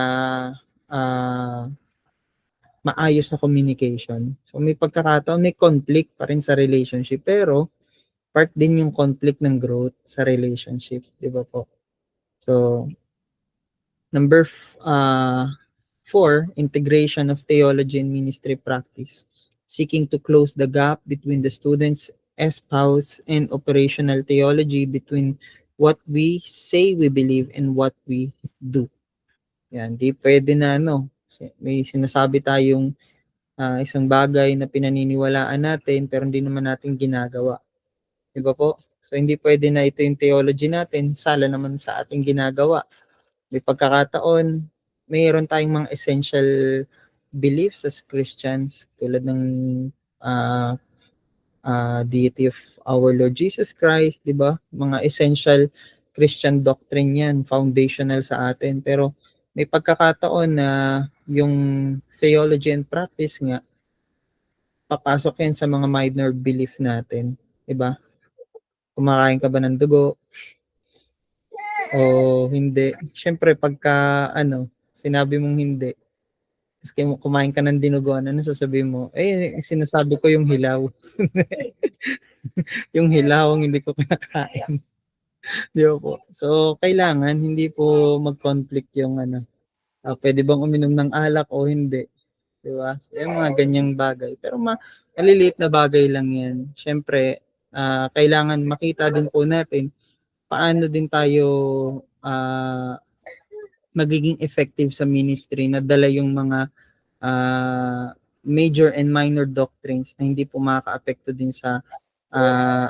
maayos na communication. So may pagkakataon, may conflict pa rin sa relationship, pero part din yung conflict ng growth sa relationship, di ba po? So, number 4, integration of theology and ministry practice, seeking to close the gap between the students' espouse and operational theology between what we say we believe and what we do. Yan, di pwede na may sinasabi tayong isang bagay na pinaniniwalaan natin pero hindi naman natin ginagawa. Di ba po? So hindi pwede na ito yung theology natin, sala naman sa ating ginagawa. May pagkakataon, mayroon tayong mga essential beliefs as Christians tulad ng deity of our Lord Jesus Christ, di ba? Mga essential Christian doctrine yan, foundational sa atin. Pero may pagkakataon na yung theology and practice nga, papasok yan sa mga minor belief natin, di ba? Kumakain ka ba ng dugo o hindi? Siyempre pagka sinabi mong hindi, tapos kumain ka ng dinuguan, ano sasabihin mo? Sinasabi ko yung hilaw. Yung hilaw ang hindi ko kinakain. Di ba po? So, kailangan hindi po mag-conflict yung pwede bang uminom ng alak o hindi. Di ba? Yung mga ganyang bagay. Pero maliliit na bagay lang yan. Siyempre, kailangan makita din po natin paano din tayo magiging effective sa ministry na dala yung mga major and minor doctrines na hindi po makaka-apekto din sa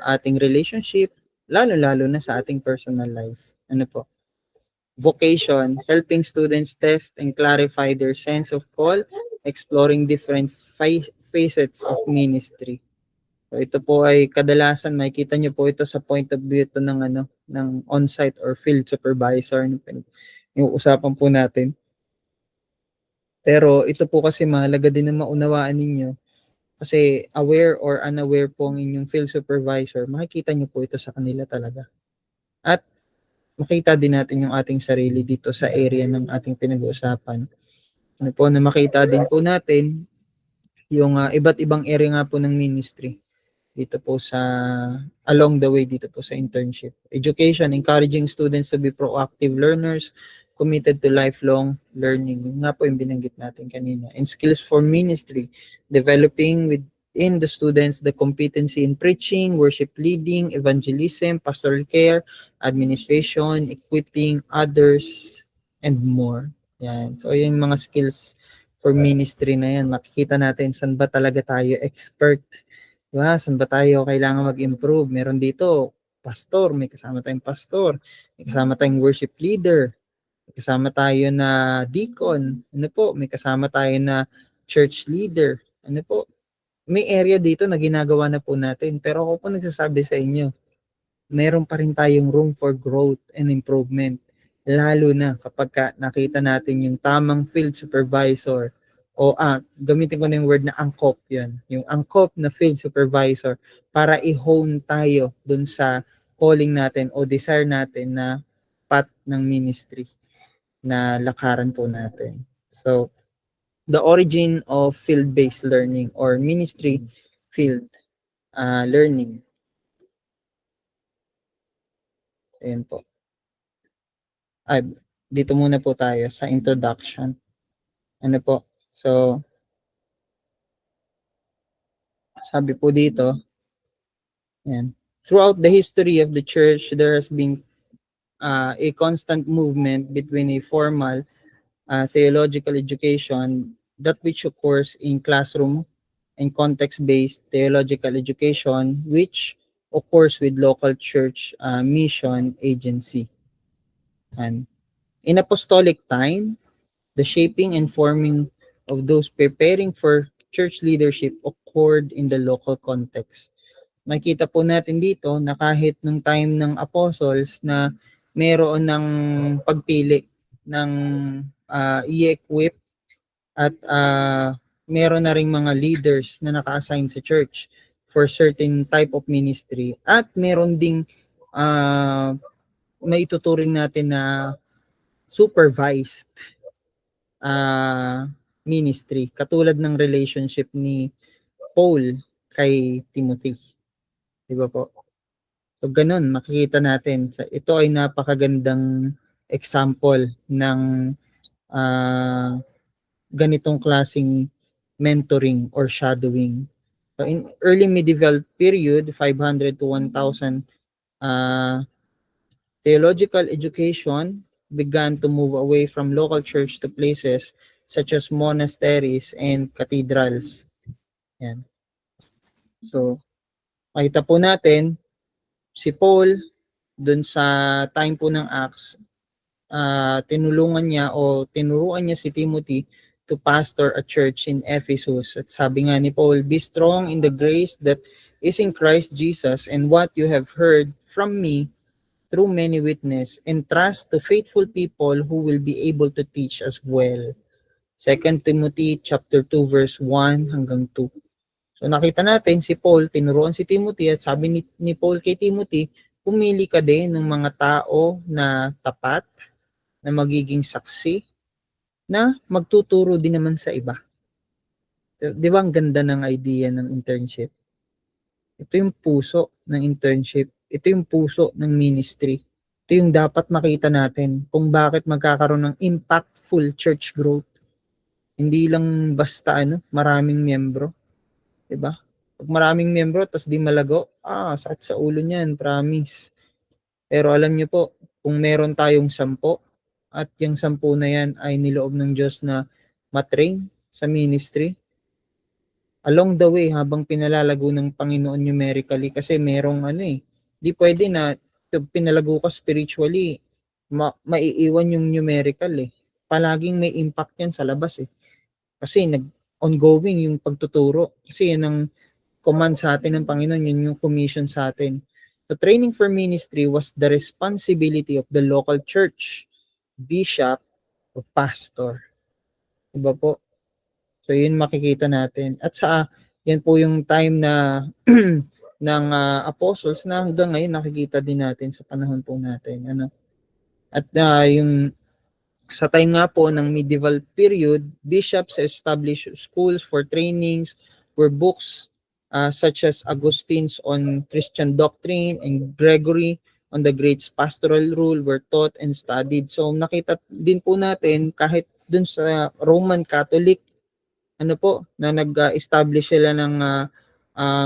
ating relationship, lalo-lalo na sa ating personal life. Ano po? Vocation, helping students test and clarify their sense of call, exploring different facets of ministry. So ito po ay kadalasan makikita niyo po ito sa point of view ito ng on-site or field supervisor yung usapan po natin. Pero ito po kasi mahalaga din na maunawaan ninyo kasi aware or unaware po ang inyong field supervisor, makikita niyo po ito sa kanila talaga. At makita din natin yung ating sarili dito sa area ng ating pinag-uusapan. Ano po, na makita din po natin yung iba't ibang area nga po ng ministry dito po along the way dito po sa internship. Education, encouraging students to be proactive learners, committed to lifelong learning. Yung nga po yung binanggit natin kanina. And skills for ministry, developing within the students the competency in preaching, worship leading, evangelism, pastoral care, administration, equipping others, and more. Yan. So yung mga skills for ministry na yan, makikita natin saan ba talaga tayo expert. Diba? Saan ba tayo kailangan mag-improve? Meron dito, pastor, may kasama tayong pastor, may kasama tayong worship leader, may kasama tayo na deacon, may kasama tayo na church leader, may area dito na ginagawa na po natin. Pero ako po nagsasabi sa inyo, meron pa rin tayong room for growth and improvement. Lalo na kapag nakita natin yung tamang field supervisor o gamitin ko na yung word na angkop yun. Yung angkop na field supervisor para i-hone tayo dun sa calling natin o desire natin na path ng ministry na lakaran po natin. So, the origin of field-based learning or ministry field learning. Ayan po. Dito muna po tayo sa introduction. Ano po? So, sabi po dito, yan. Throughout the history of the church, there has been a constant movement between a formal theological education, that which occurs in classroom, and context-based theological education, which occurs with local church mission agency. And in apostolic time, the shaping and forming of those preparing for church leadership occurred in the local context. Makita po natin dito na kahit nung time ng apostles na meron ng pagpili ng i-equip at meron na ring mga leaders na naka-assign sa church for certain type of ministry, at meron ding maituturing natin na supervised ministry, katulad ng relationship ni Paul kay Timothy. Di ba po? So ganun, makikita natin. Ito ay napakagandang example ng ganitong klaseng mentoring or shadowing. So in early medieval period, 500 to 1000, theological education began to move away from local church to places such as monasteries and cathedrals. Yan. So, makita po natin, si Paul, dun sa time po ng Acts, tinuruan niya si Timothy to pastor a church in Ephesus. At sabi nga ni Paul, "Be strong in the grace that is in Christ Jesus, and what you have heard from me through many witnesses, and trust to faithful people who will be able to teach as well." 2 Timothy chapter 2 verse 1 hanggang 2. So nakita natin si Paul, tinuruan si Timothy, at sabi ni Paul kay Timothy, pumili ka din ng mga tao na tapat, na magiging saksi, na magtuturo din naman sa iba. Di ba ang ganda ng idea ng internship? Ito yung puso ng internship. Ito yung puso ng ministry. Ito yung dapat makita natin kung bakit magkakaroon ng impactful church growth. Hindi lang basta maraming miyembro. Diba? Pag maraming miyembro tapos di malago, sakit sa ulo niyan, promise. Pero alam niyo po, kung meron tayong 10 at yung 10 na yan ay niloob ng Diyos na matrain sa ministry, along the way habang pinalalago ng Panginoon numerically, kasi merong di pwede na pinalago ka spiritually, maiiwan yung numerical Palaging may impact yan sa labas Kasi ongoing yung pagtuturo. Kasi yan ang command sa atin ng Panginoon, yun yung commission sa atin. The training for ministry was the responsibility of the local church, bishop, o pastor. Diba po? So yun makikita natin. At yan po yung time na ng apostles na hanggang ngayon nakikita din natin sa panahon po natin. At yung sa time nga po ng medieval period, bishops established schools for trainings where books such as Augustine's on Christian doctrine and Gregory on the Great Pastoral Rule were taught and studied. So nakita din po natin kahit dun sa Roman Catholic na nag-establish sila ng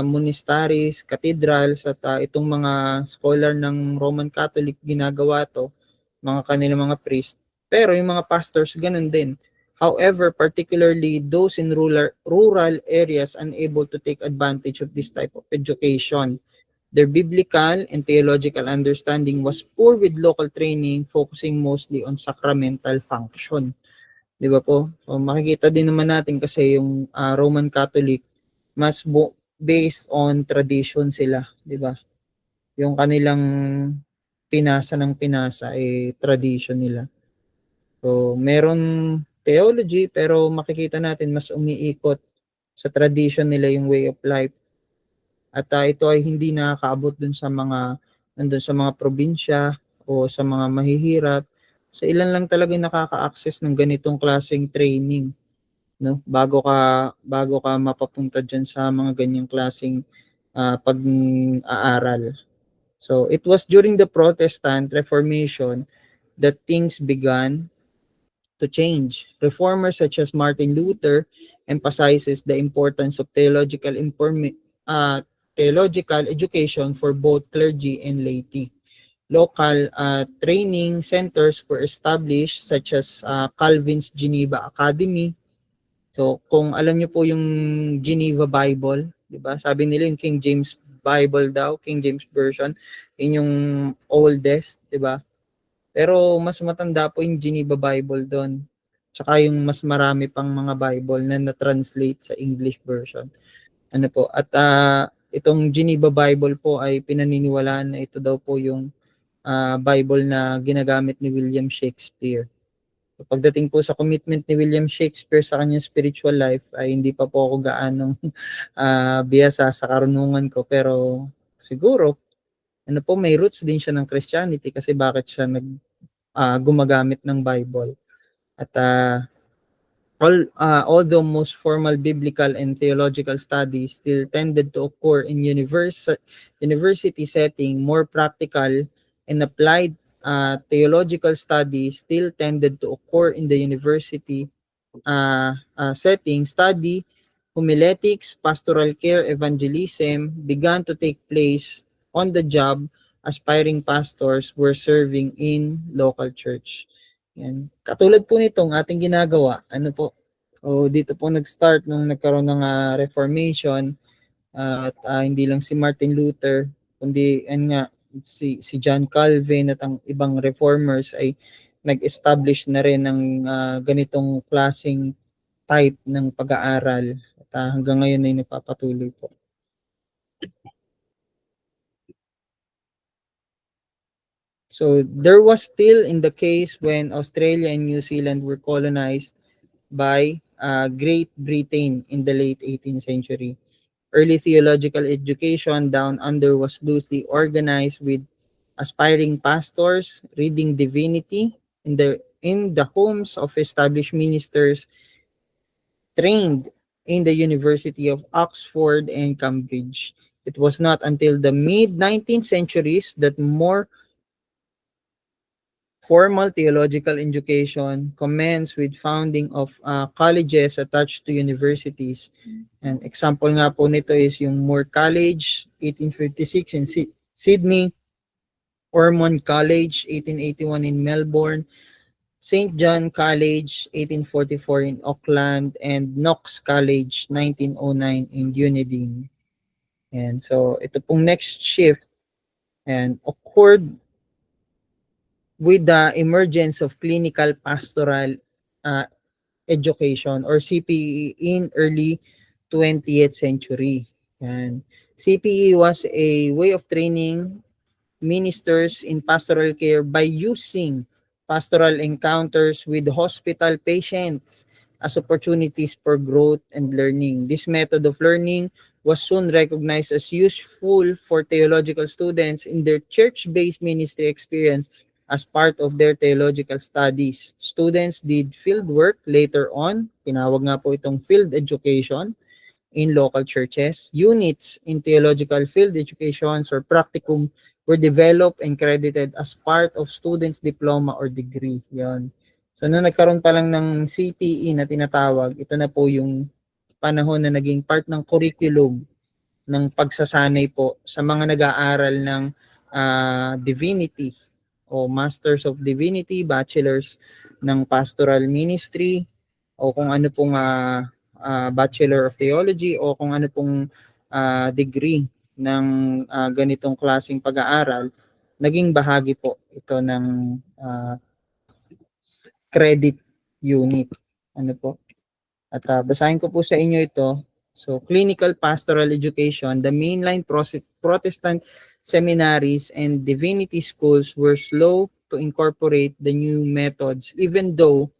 monasteries, cathedrals, at itong mga scholar ng Roman Catholic ginagawa to, mga kanilang mga priest. Pero yung mga pastors, ganun din. However, particularly those in rural areas unable to take advantage of this type of education, their biblical and theological understanding was poor with local training, focusing mostly on sacramental function. Di ba po? So, makikita din naman natin kasi yung Roman Catholic, mas based on tradition sila. Di ba? Yung kanilang pinasa ng pinasa tradition nila. So, meron theology, pero makikita natin mas umiikot sa tradition nila yung way of life. At ito ay hindi nakakaabot nandun sa mga probinsya o sa mga mahihirap. Sa ilan lang talaga nakaka-access ng ganitong klaseng training, no? Bago ka mapapunta diyan sa mga ganyang klaseng pag-aaral. So, it was during the Protestant Reformation that things began to change. Reformers such as Martin Luther emphasizes the importance of theological education for both clergy and laity. Local training centers were established such as Calvin's Geneva Academy. So kung alam niyo po yung Geneva Bible, 'di ba? Sabi nila yung King James Bible daw, King James Version, yun yung oldest, 'di ba? Pero mas matanda po yung Geneva Bible doon. Tsaka yung mas marami pang mga Bible na na-translate sa English version. Ano po? At itong Geneva Bible po ay pinaniniwalaan na ito daw po yung Bible na ginagamit ni William Shakespeare. So, pagdating po sa commitment ni William Shakespeare sa kanyang spiritual life ay hindi pa po ako gaanong biyasa sa karunungan ko, pero siguro ano po, may roots din siya ng Christianity kasi bakit siya gumagamit ng Bible. At although most formal biblical and theological studies still tended to occur in university setting, more practical and applied theological studies still tended to occur in the university setting. Study, homiletics, pastoral care, evangelism began to take place on the job. Aspiring pastors were serving in local church. Yan. Katulad po nitong ating ginagawa, ano po, so dito po nag-start nung nagkaroon ng Reformation, at hindi lang si Martin Luther, kundi nga si John Calvin at ang ibang reformers ay nag-establish na rin ng ganitong klaseng type ng pag-aaral. At hanggang ngayon ay nagpapatuloy po. So there was still in the case when Australia and New Zealand were colonized by Great Britain in the late 18th century. Early theological education down under was loosely organized with aspiring pastors reading divinity in the homes of established ministers trained in the University of Oxford and Cambridge. It was not until the mid-19th centuries that more formal theological education commenced with founding of colleges attached to universities. An example nga po nito is yung Moore College, 1856 in Sydney, Ormond College, 1881 in Melbourne, St. John College, 1844 in Auckland, and Knox College, 1909 in Dunedin. And so ito pong next shift and occurred with the emergence of clinical pastoral education or CPE in early 20th century. And CPE was a way of training ministers in pastoral care by using pastoral encounters with hospital patients as opportunities for growth and learning. This method of learning was soon recognized as useful for theological students in their church-based ministry experience as part of their theological studies. Students did field work later on, tinawag nga po itong field education in local churches. Units in theological field educations or practicum were developed and credited as part of students' diploma or degree. Yan. So, nung nagkaroon pa lang ng CPE na tinatawag, ito na po yung panahon na naging part ng curriculum ng pagsasanay po sa mga nag-aaral ng divinity o Masters of Divinity, Bachelors ng Pastoral Ministry, o kung ano pong Bachelor of Theology, o kung ano pong degree ng ganitong klaseng pag-aaral, naging bahagi po ito ng credit unit. Ano po? At basahin ko po sa inyo ito. So, clinical pastoral education, the mainline Protestant seminaries and divinity schools were slow to incorporate the new methods, even though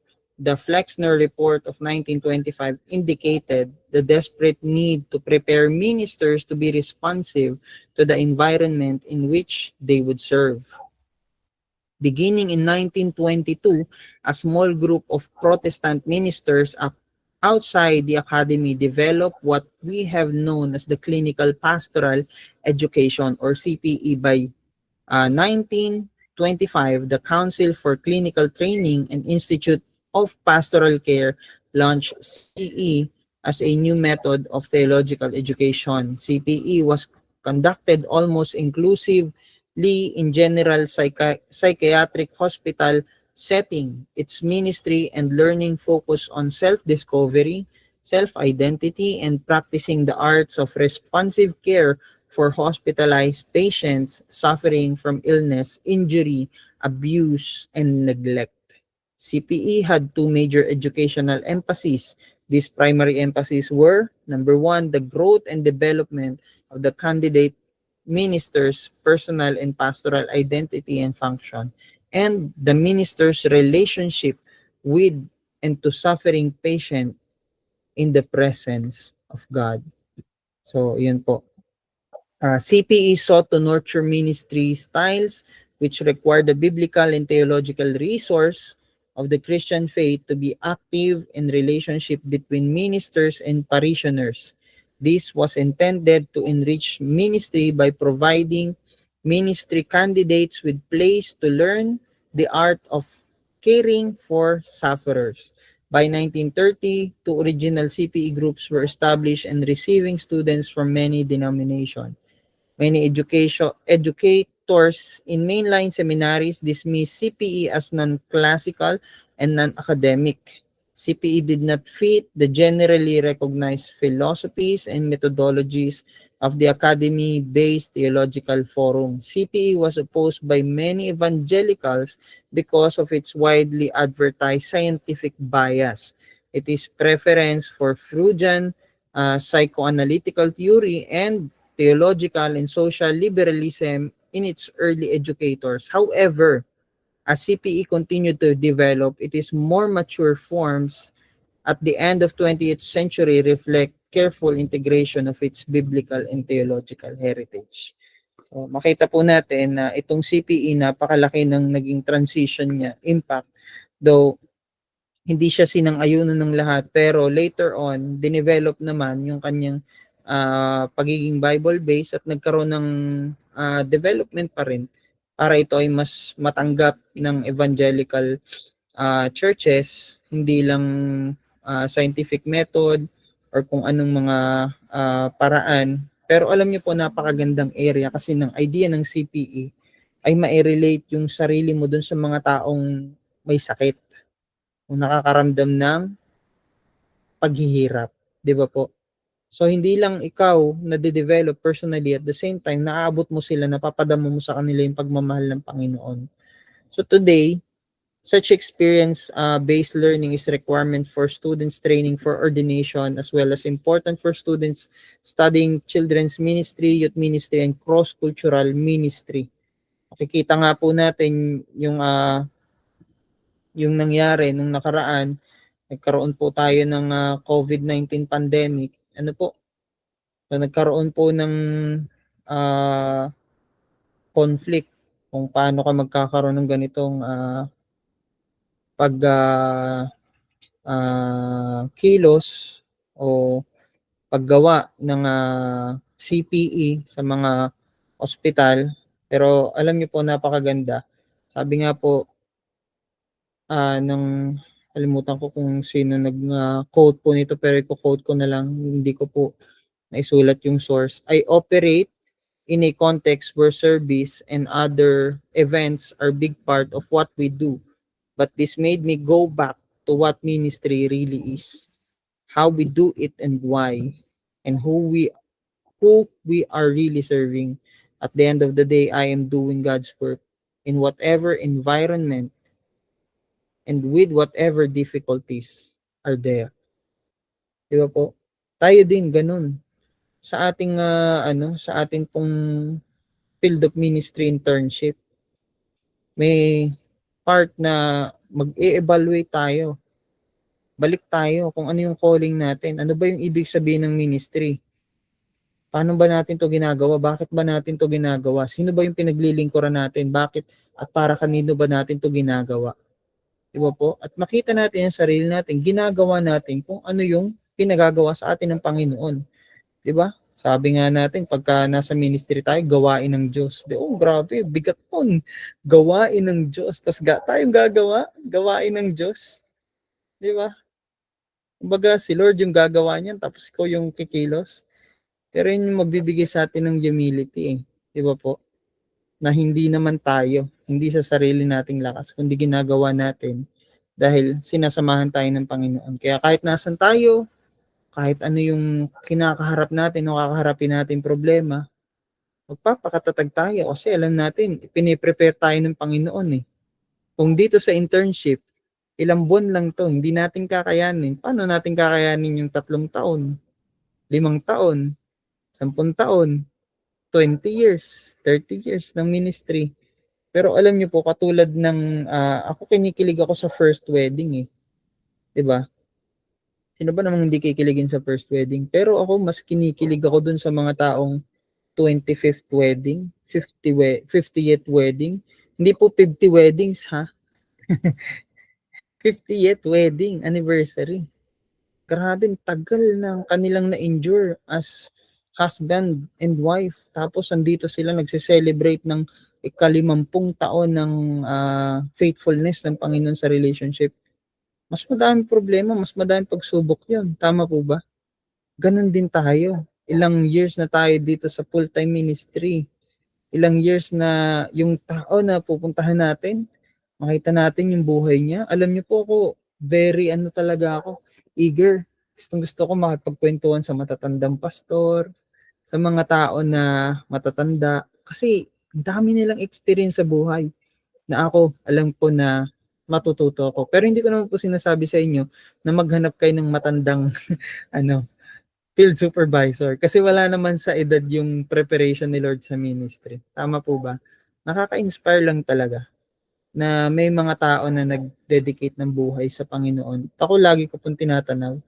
the Flexner Report of 1925 indicated the desperate need to prepare ministers to be responsive to the environment in which they would serve. Beginning in 1922, a small group of Protestant ministers outside the academy developed what we have known as the Clinical Pastoral Education or CPE. By 1925, the Council for Clinical Training and Institute of Pastoral Care launched CPE as a new method of theological education. CPE was conducted almost inclusively in general psychiatric hospital setting. Its ministry and learning focus on self-discovery, self-identity, and practicing the arts of responsive care for hospitalized patients suffering from illness, injury, abuse, and neglect. CPE had two major educational emphases. These primary emphases were, number one, the growth and development of the candidate minister's personal and pastoral identity and function, and the minister's relationship with and to suffering patient in the presence of God. So, yun po. CPE sought to nurture ministry styles which require the biblical and theological resource of the Christian faith to be active in relationship between ministers and parishioners. This was intended to enrich ministry by providing ministry candidates with place to learn the art of caring for sufferers. By 1930, two original CPE groups were established and receiving students from many denominations. Many educators in mainline seminaries dismiss CPE as non-classical and non-academic. CPE did not fit the generally recognized philosophies and methodologies of the academy-based theological forum. CPE was opposed by many evangelicals because of its widely advertised scientific bias. It is preference for Freudian psychoanalytical theory and theological and social liberalism in its early educators. However, as CPE continued to develop, it is more mature forms at the end of 20th century reflect careful integration of its biblical and theological heritage. So makita po natin na itong CPE napakalaki ng naging transition niya, impact, though hindi siya sinang-ayunan ng lahat, pero later on, dinevelop naman yung kanyang pagiging Bible-based at nagkaroon ng development pa rin para ito ay mas matanggap ng evangelical churches, hindi lang scientific method or kung anong mga paraan. Pero alam niyo po, napakagandang area kasi ng idea ng CPE ay ma-relate yung sarili mo dun sa mga taong may sakit o nakakaramdam ng paghihirap. Di ba po? So, hindi lang ikaw na de-develop personally, at the same time, naaabot mo sila, napapadama mo sa kanila yung pagmamahal ng Panginoon. So, today, such experience-based learning is requirement for students training for ordination as well as important for students studying children's ministry, youth ministry, and cross-cultural ministry. Makikita nga po natin yung nangyari nung nakaraan, nagkaroon po tayo ng COVID-19 pandemic. Ano po? So, nagkaroon po ng conflict kung paano ka magkakaroon ng ganitong kilos o paggawa ng CPE sa mga ospital. Pero alam niyo po, napakaganda. Sabi nga po, kalimutan ko kung sino nag-quote po nito, pero i-quote ko na lang, hindi ko po naisulat yung source. I operate in a context where service and other events are big part of what we do. But this made me go back to what ministry really is, how we do it and why, and who we are really serving. At the end of the day, I am doing God's work in whatever environment and with whatever difficulties are there. Di ba po? Tayo din ganun. Sa ating sa ating pong field of ministry internship, may part na mag-e-evaluate tayo. Balik tayo kung ano yung calling natin. Ano ba yung ibig sabihin ng ministry? Paano ba natin to ginagawa? Bakit ba natin to ginagawa? Sino ba yung pinaglilingkuran natin? Bakit at para kanino ba natin to ginagawa? Diba po? At makita natin yung sarili natin, ginagawa natin kung ano yung pinagagawa sa atin ng Panginoon. Diba? Sabi nga natin, pagka nasa ministry tayo, gawain ng Diyos. Grabe, bigat po. Gawain ng Diyos. Tapos tayong gagawa, gawain ng Diyos. Di ba? Kumbaga, si Lord yung gagawa niyan, tapos ikaw yung kikilos. Pero yun yung magbibigay sa atin ng humility eh. Di ba po? Na hindi naman tayo, hindi sa sarili nating lakas, kundi ginagawa natin dahil sinasamahan tayo ng Panginoon. Kaya kahit nasan tayo, kahit ano yung kinakaharap natin o kakaharapin natin problema, magpapakatatag tayo kasi alam natin, piniprepare tayo ng Panginoon eh. Kung dito sa internship, ilang buwan lang to, hindi natin kakayanin. Paano natin kakayanin yung 3 taon, 5 taon, 10 taon, 20 years, 30 years ng ministry? Pero alam niyo po, katulad ng, ako kinikilig ako sa first wedding eh. 'Di ba? Sino ba namang hindi kikiligin sa first wedding? Pero ako, mas kinikilig ako dun sa mga taong 25th wedding, 50th wedding. Hindi po 50 weddings ha. 50th wedding anniversary. Grabe, tagal ng kanilang na-endure as husband and wife. Tapos andito sila nagse-celebrate ng ika-50 taon ng faithfulness ng Panginoon sa relationship. Mas madaming problema, mas madaming pagsubok yun. Tama po ba? Ganon din tayo. Ilang years na tayo dito sa full-time ministry. Ilang years na yung tao na pupuntahan natin, makita natin yung buhay niya. Alam niyo po ako, very talaga ako, eager. Gusto ko makipagkwentuhan sa matatandang pastor, sa mga tao na matatanda. Kasi ang dami nilang experience sa buhay na ako, alam ko na matututo ako. Pero hindi ko naman po sinasabi sa inyo na maghanap kayo ng matandang field supervisor. Kasi wala naman sa edad yung preparation ni Lord sa ministry. Tama po ba? Nakaka-inspire lang talaga na may mga tao na nag-dedicate ng buhay sa Panginoon. Ako lagi ko pong tinatanaw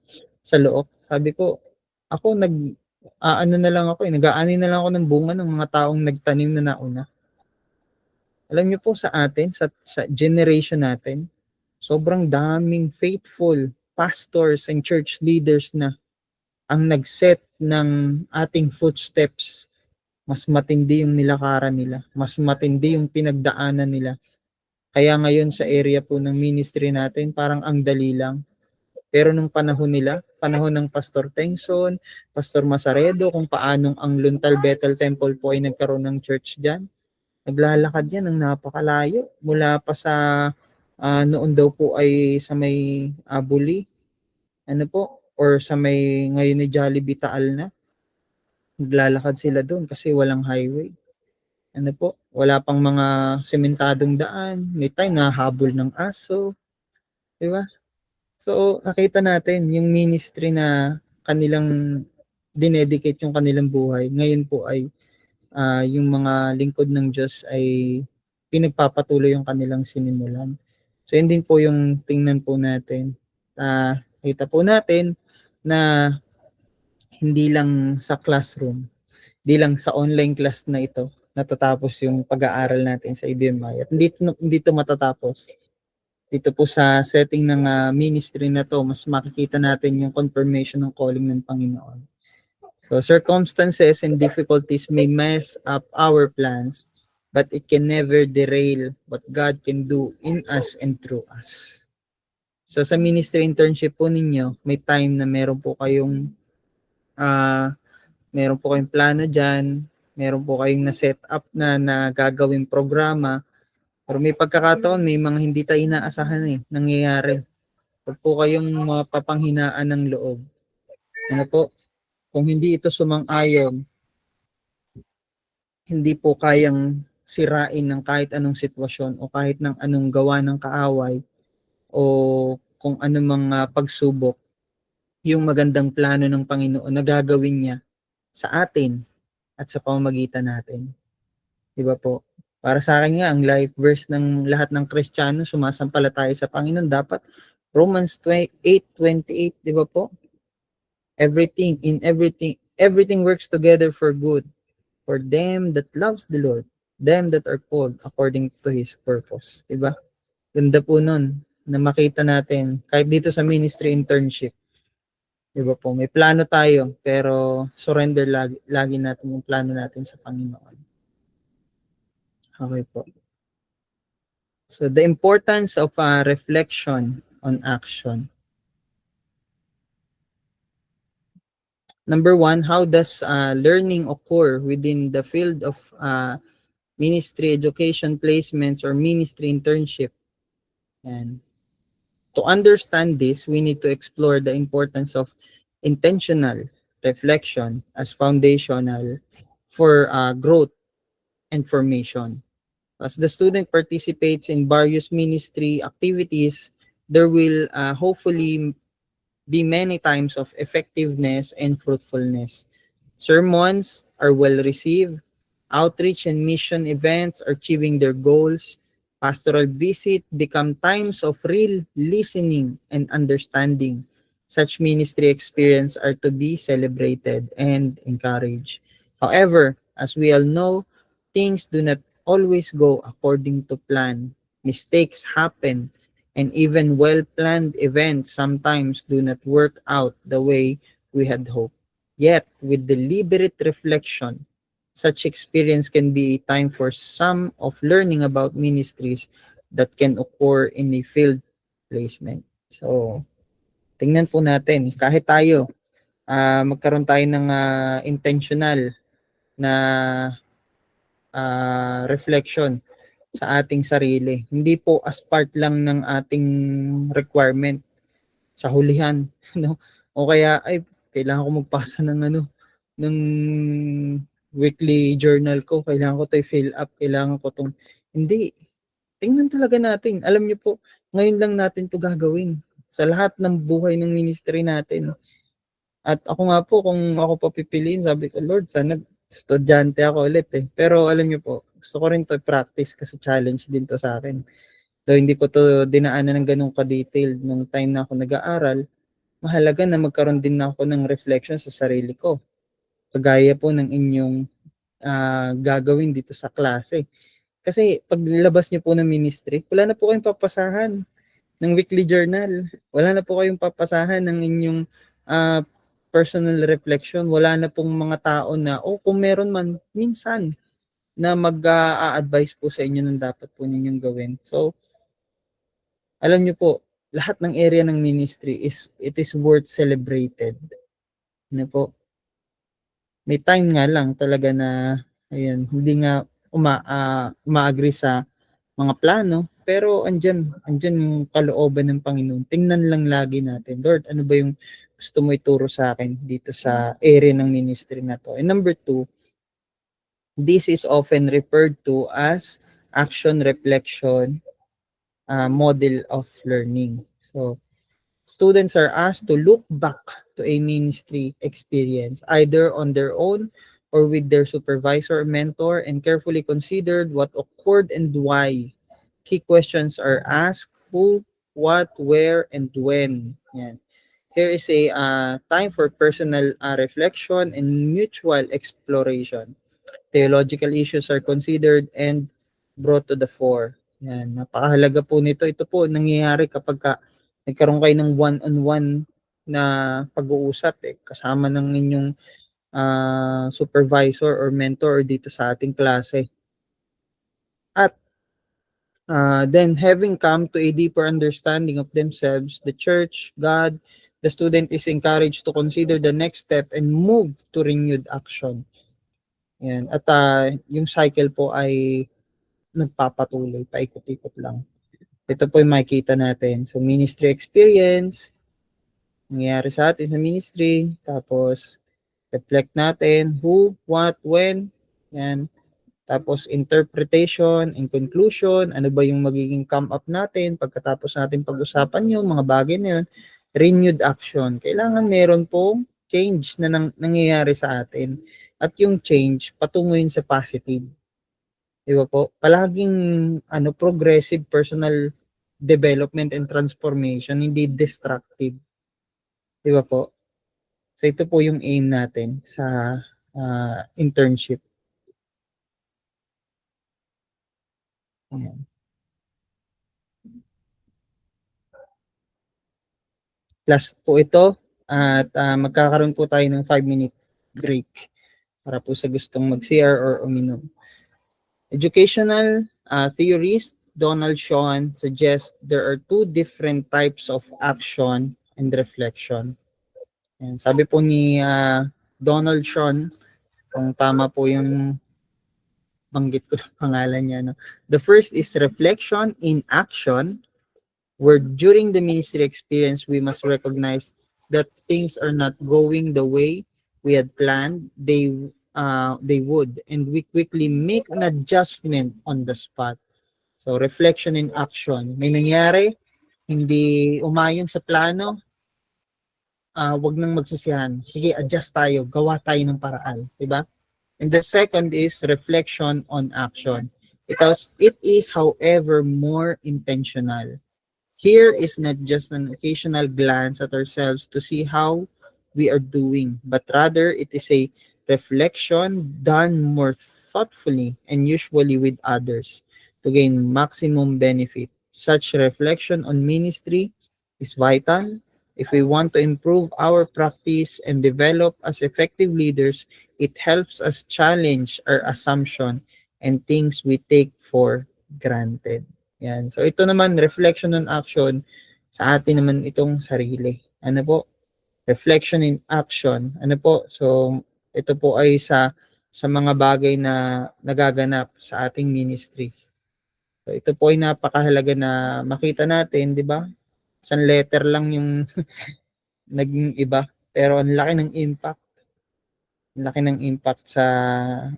sa loob. Sabi ko, ako nag-aani na lang ako ng bunga ng mga taong nagtanim na nauna. Alam niyo po sa atin, sa generation natin, sobrang daming faithful pastors and church leaders na ang nag-set ng ating footsteps. Mas matindi yung nilakaran nila. Mas matindi yung pinagdaanan nila. Kaya ngayon sa area po ng ministry natin, parang ang dali lang. Pero nung panahon nila, panahon ng Pastor Tengson, Pastor Masaredo, kung paanong ang Luntal Bethel Temple po ay nagkaroon ng church dyan, naglalakad yan ng napakalayo. Mula pa sa noon daw po ay sa may Buli, or sa may ngayon ni Jollibee Taal na. Naglalakad sila doon kasi walang highway. Wala pang mga sementadong daan. May time na habol ng aso. Di ba? So, nakita natin yung ministry na kanilang dinedicate yung kanilang buhay. Ngayon po ay yung mga lingkod ng Diyos ay pinagpapatuloy yung kanilang sinimulan. So, yun din po yung tingnan po natin. Kita po natin na hindi lang sa classroom, hindi lang sa online class na ito natatapos yung pag-aaral natin sa IBMI. At hindi to matatapos. Dito po sa setting ng ministry na to, mas makikita natin yung confirmation ng calling ng Panginoon. So circumstances and difficulties may mess up our plans, but it can never derail what God can do in us and through us. So sa ministry internship po ninyo, may time na meron po kayong plano dyan, meron po kayong na-set up na gagawing programa, pero may pagkakataon, may mga hindi tayo inaasahan nangyayari. Huwag po kayong mapapanghinaan ng loob. Kung hindi ito sumang-ayon, hindi po kayang sirain ng kahit anong sitwasyon o kahit ng anong gawa ng kaaway o kung anong mga pagsubok, yung magandang plano ng Panginoon na gagawin niya sa atin at sa pamamagitan natin. Diba po? Para sa akin nga, ang life verse ng lahat ng Kristiyano sumasampalataya sa Panginoon, dapat Romans 8:28, diba po? Everything works together for good for them that loves the Lord, them that are called according to His purpose. Diba? Ganda po nun na makita natin, kahit dito sa ministry internship, diba po, may plano tayo, pero surrender lagi natin yung plano natin sa Panginoon. Okay po. So the importance of reflection on action. Number one, how does learning occur within the field of ministry education placements or ministry internship? And to understand this, we need to explore the importance of intentional reflection as foundational for growth and formation. As the student participates in various ministry activities, there will hopefully be many times of effectiveness and fruitfulness. Sermons are well received, outreach and mission events are achieving their goals, pastoral visit become times of real listening and understanding. Such ministry experience are to be celebrated and encouraged. However, as we all know, things do not always go according to plan. Mistakes happen, and even well-planned events sometimes do not work out the way we had hoped. Yet, with deliberate reflection, such experience can be a time for some of learning about ministries that can occur in a field placement. So, tingnan po natin, kahit tayo, magkaroon tayo ng intentional na reflection sa ating sarili. Hindi po as part lang ng ating requirement sa hulihan, no? O kaya ay kailangan ko magpasa ng ng weekly journal ko, kailangan ko 'to i-fill up, kailangan ko 'tong hindi. Tingnan talaga natin. Alam niyo po, ngayon lang natin 'to gagawin sa lahat ng buhay ng ministry natin. At ako nga po, kung ako papipiliin, sabi ko, Lord, sana estudyante ako ulit eh. Pero alam niyo po, gusto ko rin to practice kasi challenge din to sa akin. Though hindi ko to dinaanan ng ganun ka-detailed nung time na ako nag-aaral, mahalaga na magkaroon din ako ng reflection sa sarili ko. Kagaya po ng inyong gagawin dito sa klase. Kasi paglabas niyo po ng ministry, wala na po kayong papasahan ng weekly journal. Wala na po kayong papasahan ng inyong personal reflection. Wala na pong mga tao na, kung meron man, minsan, na mag-a-advise po sa inyo ng dapat po ninyong gawin. So, alam niyo po, lahat ng area ng ministry it is worth celebrated. Ano po? May time nga lang talaga na, ayan, hindi nga uma-agree sa mga plano, pero andyan yung kalooban ng Panginoon. Tingnan lang lagi natin, Lord, ano ba yung gusto mo ituro sa akin dito sa area ng ministry na to? And number 2, this is often referred to as action reflection model of learning. So, students are asked to look back to a ministry experience, either on their own or with their supervisor or mentor, and carefully considered what occurred and why. Key questions are asked: who, what, where, and when. Yan. Here is a time for personal reflection and mutual exploration. Theological issues are considered and brought to the fore. Yan, napakahalaga po nito. Ito po nangyayari kapag nagkaroon kayo ng one-on-one na pag-uusap kasama ng inyong supervisor or mentor dito sa ating klase. At then having come to a deeper understanding of themselves, the church, God, the student is encouraged to consider the next step and move to renewed action. Yan. At yung cycle po ay nagpapatuloy, paikot-ikot lang. Ito po yung makikita natin. So, ministry experience, nangyayari sa atin sa ministry, tapos reflect natin who, what, when, yan. Tapos interpretation and conclusion, ano ba yung magiging come up natin pagkatapos natin pag-usapan yung mga bagay na yun. Renewed action. Kailangan meron pong change na nangyayari sa atin. At yung change, patungo yun sa positive. Di ba po? Palaging progressive personal development and transformation, hindi destructive. Di ba po? So ito po yung aim natin sa internship. Ayan. Last po ito at magkakaroon po tayo ng 5-minute break para po sa gustong mag-CR or uminom. Educational theorist Donald Sean suggests there are 2 different types of action and reflection. And sabi po ni Donaldson, kung tama po yung banggit ko ng pangalan niya. No? The first is reflection in action, where during the ministry experience, we must recognize that things are not going the way we had planned. They would, and we quickly make an adjustment on the spot. So reflection in action. May nangyari, hindi umayon sa plano, wag nang magsisihan. Sige, adjust tayo, gawa tayo ng paraan, 'di ba? And the second is reflection on action. It is, however, more intentional. Here is not just an occasional glance at ourselves to see how we are doing, but rather it is a reflection done more thoughtfully and usually with others to gain maximum benefit. Such reflection on ministry is vital if we want to improve our practice and develop as effective leaders. It helps us challenge our assumption and things we take for granted. Yan. So ito naman, reflection on action, sa atin naman itong sarili. Ano po? Reflection in action. Ano po? So ito po ay sa mga bagay na nagaganap sa ating ministry. So ito po ay napakahalaga na makita natin, di ba? Isang letter lang yung naging iba, pero ang laki ng impact. Ang laki ng impact sa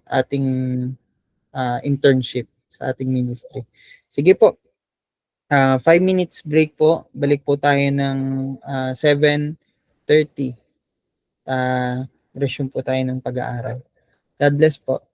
ating internship, sa ating ministry. Sige po. 5 minutes break po. Balik po tayo ng 7:30. Resume po tayo ng pag-aaral. God bless po.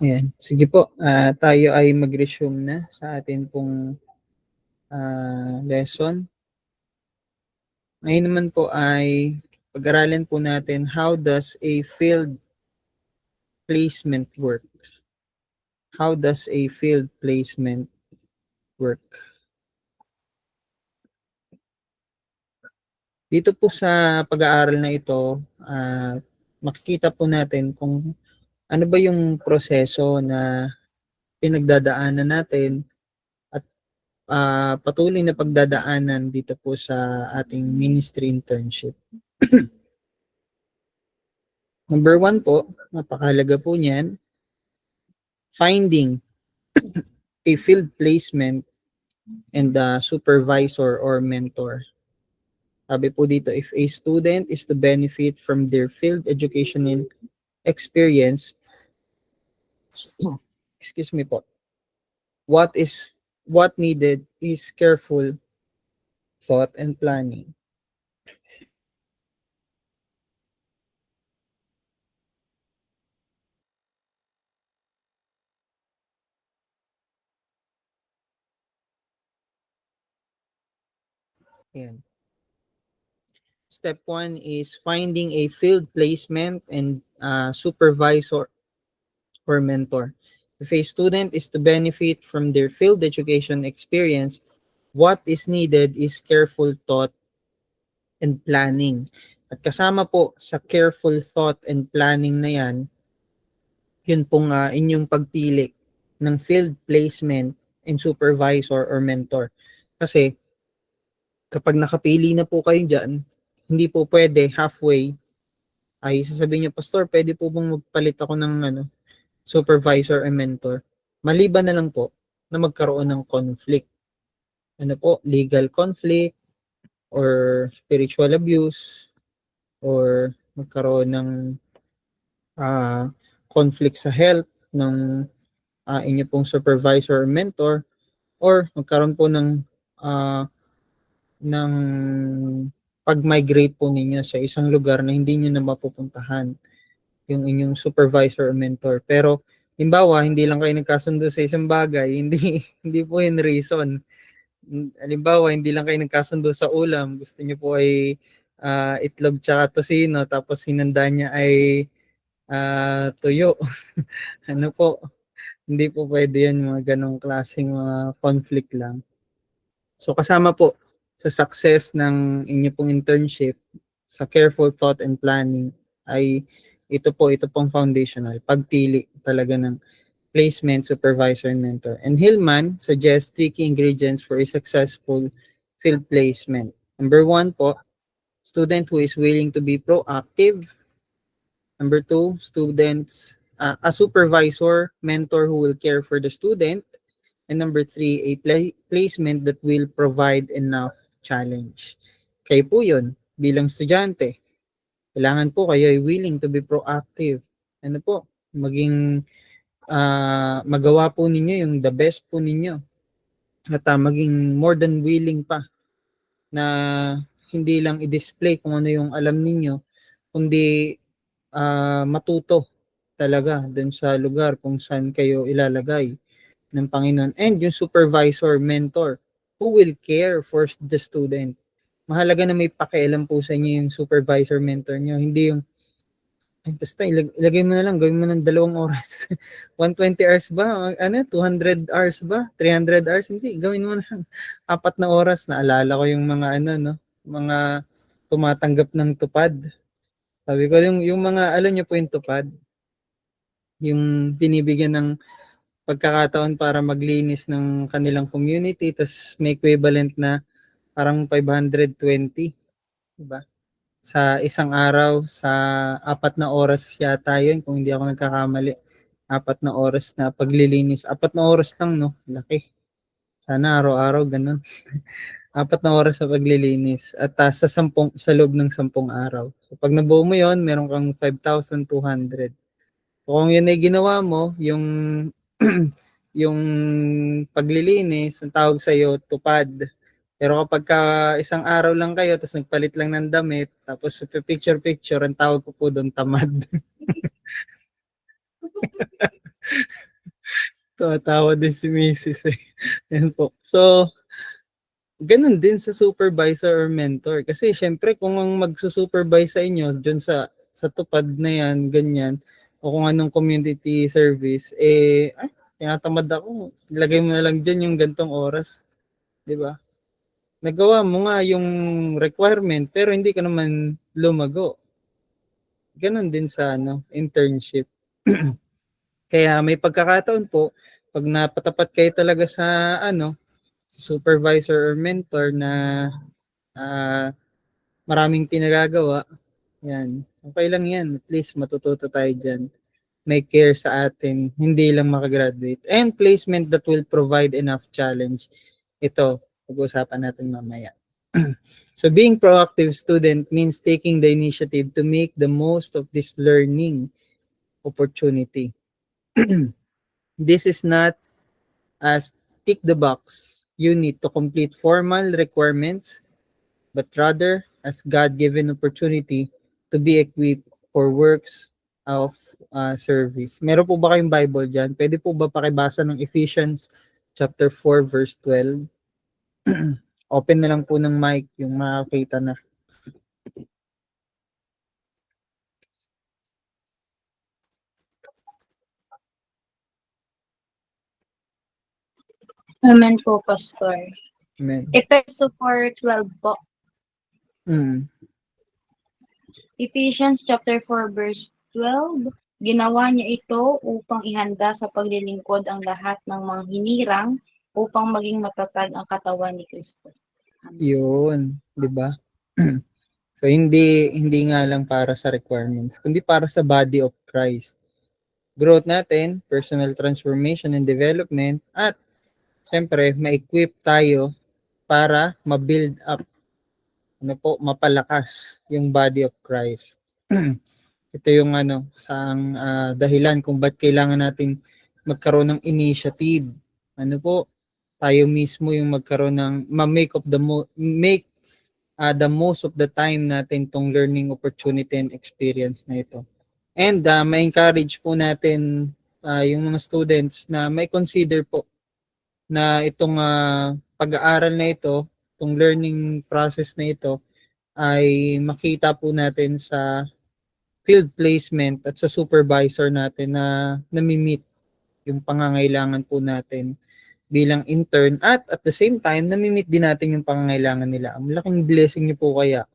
Ayan. Sige po, tayo ay mag-resume na sa atin pong lesson. Ngayon naman po ay pag-aralan po natin how does a field placement work? How does a field placement work? Dito po sa pag-aaral na ito, makikita po natin kung ano ba yung proseso na pinagdadaanan natin at patuloy na pagdadaanan dito po sa ating ministry internship. Number 1 po, napakahalaga po niyan, finding a field placement and the supervisor or mentor. Sabi po dito, if a student is to benefit from their field education and experience, excuse me po, what needed is careful thought and planning. Ayan. Step 1 is finding a field placement and supervisor or mentor. If a student is to benefit from their field education experience, what is needed is careful thought and planning. At kasama po sa careful thought and planning na yan, yun pong inyong pagpili ng field placement and supervisor or mentor. Kasi kapag nakapili na po kayo dyan, hindi po pwede halfway ay sasabihin niyo, Pastor, pwede po bang magpalit ako ng supervisor or mentor? Maliban na lang po na magkaroon ng conflict. Ano po, legal conflict or spiritual abuse or magkaroon ng conflict sa health ng inyo pong supervisor or mentor or magkaroon po ng pag-migrate po ninyo sa isang lugar na hindi nyo na mapupuntahan yung inyong supervisor or mentor. Pero, halimbawa, hindi lang kayo nagkasundo sa isang bagay, hindi po yun reason. Halimbawa, hindi lang kayo nagkasundo sa ulam, gusto nyo po ay itlog tsaka tosino, tapos sinanda niya ay tuyo. Ano po, hindi po pwede yan, mga ganong klaseng mga conflict lang. So kasama po sa success ng inyo pong internship, sa careful thought and planning, ay ito pong foundational, pagpili talaga ng placement, supervisor, and mentor. And Hillman suggests 3 key ingredients for a successful field placement. Number 1 po, student who is willing to be proactive. Number 2, a supervisor, mentor who will care for the student. And number 3, a placement that will provide enough challenge. Kayo po yun, bilang estudyante. Kailangan po kayo ay willing to be proactive. Ano po, maging magawa po ninyo yung the best po ninyo. At maging more than willing pa na hindi lang i-display kung ano yung alam ninyo, kundi matuto talaga dun sa lugar kung saan kayo ilalagay ng Panginoon. And yung supervisor, mentor, who will care for the student. Mahalaga na may pakialam po sa inyo yung supervisor, mentor nyo. Hindi yung, ay basta ilagay mo na lang, gawin mo ng 2 oras. 120 hours ba? 200 hours ba? 300 hours? Hindi, gawin mo na lang 4 na oras. Naalala ko yung mga mga tumatanggap ng tupad. Sabi ko, yung mga, alam nyo po yung tupad, yung binibigyan ng pagkakataon para maglinis ng kanilang community, tas may equivalent na parang 520, diba? Sa isang araw, sa 4 na oras yata yun, kung hindi ako nagkakamali. 4 na oras na paglilinis. 4 na oras lang, no? Laki. Sana araw-araw, ganun. 4 na oras sa paglilinis. At sa loob ng 10 araw. So, pag nabuo mo yun, meron kang 5,200. So, kung yun ay ginawa mo, yung yung paglilinis, ang tawag sa iyo tupad. Pero kapag isang araw lang kayo, tapos nagpalit lang ng damit, tapos picture-picture, ang tawag ko po doon tamad. Tumatawa din si Mrs. eh. Yan po. So, ganun din sa supervisor or mentor. Kasi syempre kung ang magsusupervise sa inyo dun sa tupad na yan, ganyan, o kung anong community service, tinatamad ako. Lagay mo na lang dyan yung gantong oras. Di ba? Nagawa mo nga yung requirement pero hindi ka naman lumago. Ganon din sa internship. Kaya may pagkakataon po, pag napatapat kayo talaga sa supervisor or mentor na maraming pinagagawa, yan. Okay lang yan. At least matututo tayo dyan. May care sa atin, hindi lang makagraduate. And placement that will provide enough challenge. Ito, pag-uusapan natin mamaya. So being proactive student means taking the initiative to make the most of this learning opportunity. This is not as tick the box you need to complete formal requirements, but rather as God-given opportunity to be equipped for works of service. Meron po ba kayong Bible dyan? Pwede po ba pakibasa ng Ephesians chapter 4 verse 12? Open na lang po ng mic yung makakita na. Amen po, Pastor. Amen. Efeso 4:12 po. Ephesians chapter 4 verse 12, ginawa niya ito upang ihanda sa paglilingkod ang lahat ng mga hinirang upang maging matatag ang katawan ni Kristo. Yun, 'di ba? So hindi nga lang para sa requirements, kundi para sa body of Christ. Growth natin, personal transformation and development, at syempre ma-equip tayo para ma-build up, mapalakas yung body of Christ. Ito yung saang dahilan kung ba't kailangan natin magkaroon ng initiative. Tayo mismo yung magkaroon ng make the most of the time natin tong learning opportunity and experience na ito. And ma-encourage po natin yung mga students na may consider po na itong pag-aaral na ito, itong learning process na ito ay makita po natin sa field placement at sa supervisor natin na nami-meet yung pangangailangan po natin bilang intern, at the same time nami-meet din natin yung pangangailangan nila. Ang laking blessing niyo po kaya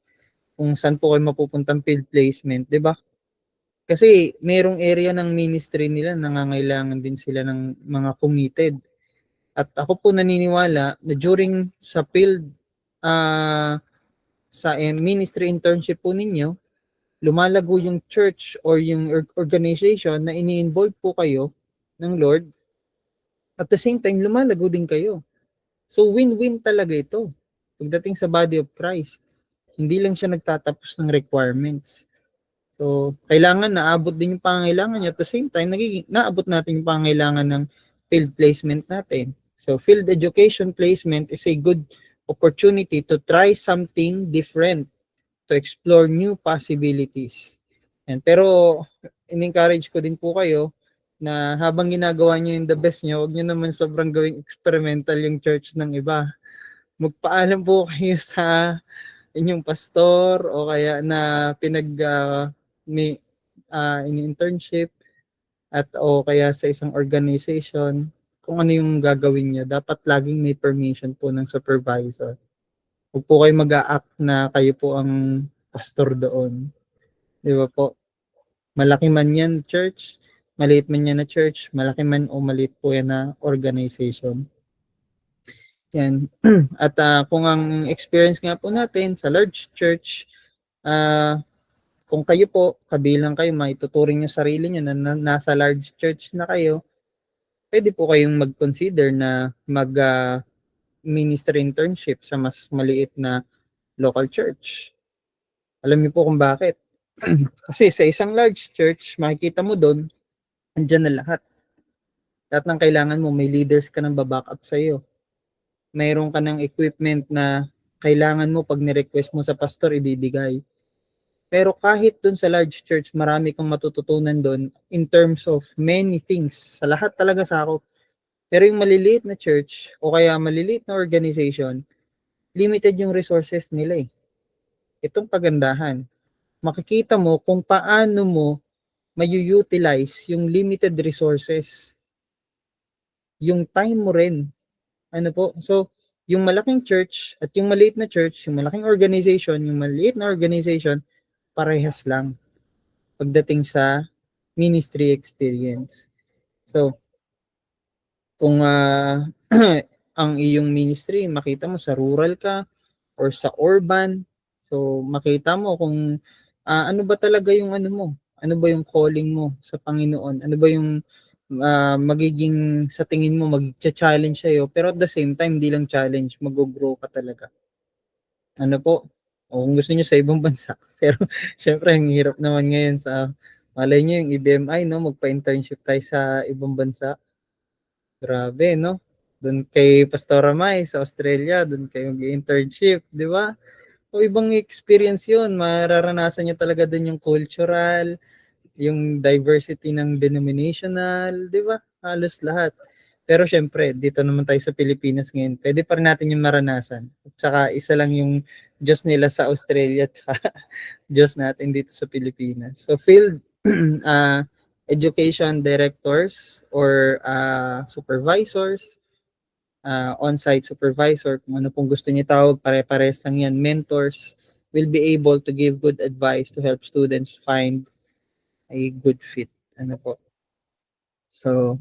kung saan po kayo mapupuntang field placement, 'di ba? Kasi merong area ng ministry nila nangangailangan din sila ng mga committed. At ako po naniniwala na during sa field sa ministry internship po ninyo, lumalago yung church or yung organization na ini-involve po kayo ng Lord. At the same time, lumalago din kayo. So win-win talaga ito pagdating sa body of Christ. Hindi lang siya nagtatapos ng requirements. So kailangan naabot din yung pangangailangan niya. At the same time, naabot natin yung pangangailangan ng field placement natin. So field education placement is a good opportunity to try something different, to explore new possibilities. Pero in-encourage ko din po kayo na habang ginagawa nyo yung the best nyo, huwag nyo naman sobrang gawing experimental yung church ng iba. Magpaalam po kayo sa inyong pastor o kaya na internship at o kaya sa isang organization, kung ano yung gagawin nyo. Dapat laging may permission po ng supervisor. Huwag po kayo mag-a-act na kayo po ang pastor doon. Di ba po? Malaki man yan church, maliit man yan na church, malaki man o maliit po yan na organization. Yan. At kung ang experience nga po natin sa large church, kung kayo po, kabilang kayo, maituturing nyo sarili nyo na nasa large church na kayo, pwede po kayong mag-consider na mag-ministry internship sa mas maliit na local church. Alam niyo po kung bakit. Kasi sa isang large church, makikita mo doon, andyan na lahat. Lahat ng kailangan mo, may leaders ka nang baback up sa iyo. Mayroon ka ng equipment na kailangan mo pag ni-request mo sa pastor, ibibigay. Pero kahit doon sa large church, marami kang matututunan doon in terms of many things. Sa lahat talaga sakop. Pero yung maliliit na church o kaya maliliit na organization, limited yung resources nila eh. Itong kagandahan. Makikita mo kung paano mo mayu-utilize yung limited resources. Yung time mo rin. Ano po? So, yung malaking church at yung maliit na church, yung malaking organization, yung maliit na organization, parehas lang pagdating sa ministry experience. So, kung ang iyong ministry, makita mo sa rural ka or sa urban, so makita mo kung ano ba talaga yung ano mo, ano ba yung calling mo sa Panginoon, ano ba yung magiging sa tingin mo mag-challenge sa'yo, pero at the same time, hindi lang challenge, mag-grow ka talaga. Ano po, o kung gusto nyo sa ibang bansa, pero syempre, ang hirap naman ngayon sa, malay nyo yung EBMI, no, magpa-internship tayo sa ibang bansa. Grabe, no? Doon kay Pastora Mai sa Australia, doon kayo mag-internship, di ba? O ibang experience yun, mararanasan niyo talaga doon yung cultural, yung diversity ng denominational, di ba? Halos lahat. Pero syempre, dito naman tayo sa Pilipinas ngayon, pwede pa rin natin yung maranasan. At saka isa lang yung Diyos nila sa Australia, at saka Diyos natin dito sa Pilipinas. So field education directors or supervisors, on-site supervisor, kung ano pong gusto niyo tawag, pare-pares lang yan, mentors, will be able to give good advice to help students find a good fit. Ano po? So,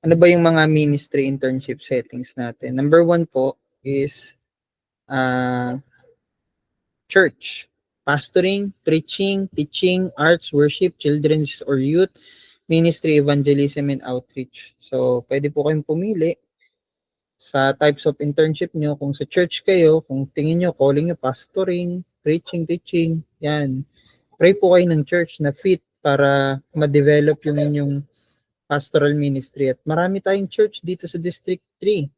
ano ba yung mga ministry internship settings natin? Number 1 po is church. Pastoring, preaching, teaching, arts, worship, children's or youth, ministry, evangelism, and outreach. So, pwede po kayong pumili sa types of internship nyo. Kung sa church kayo, kung tingin nyo, calling nyo, pastoring, preaching, teaching, yan. Pray po kayo ng church na fit para ma-develop yung inyong pastoral ministry. At marami tayong church dito sa District 3.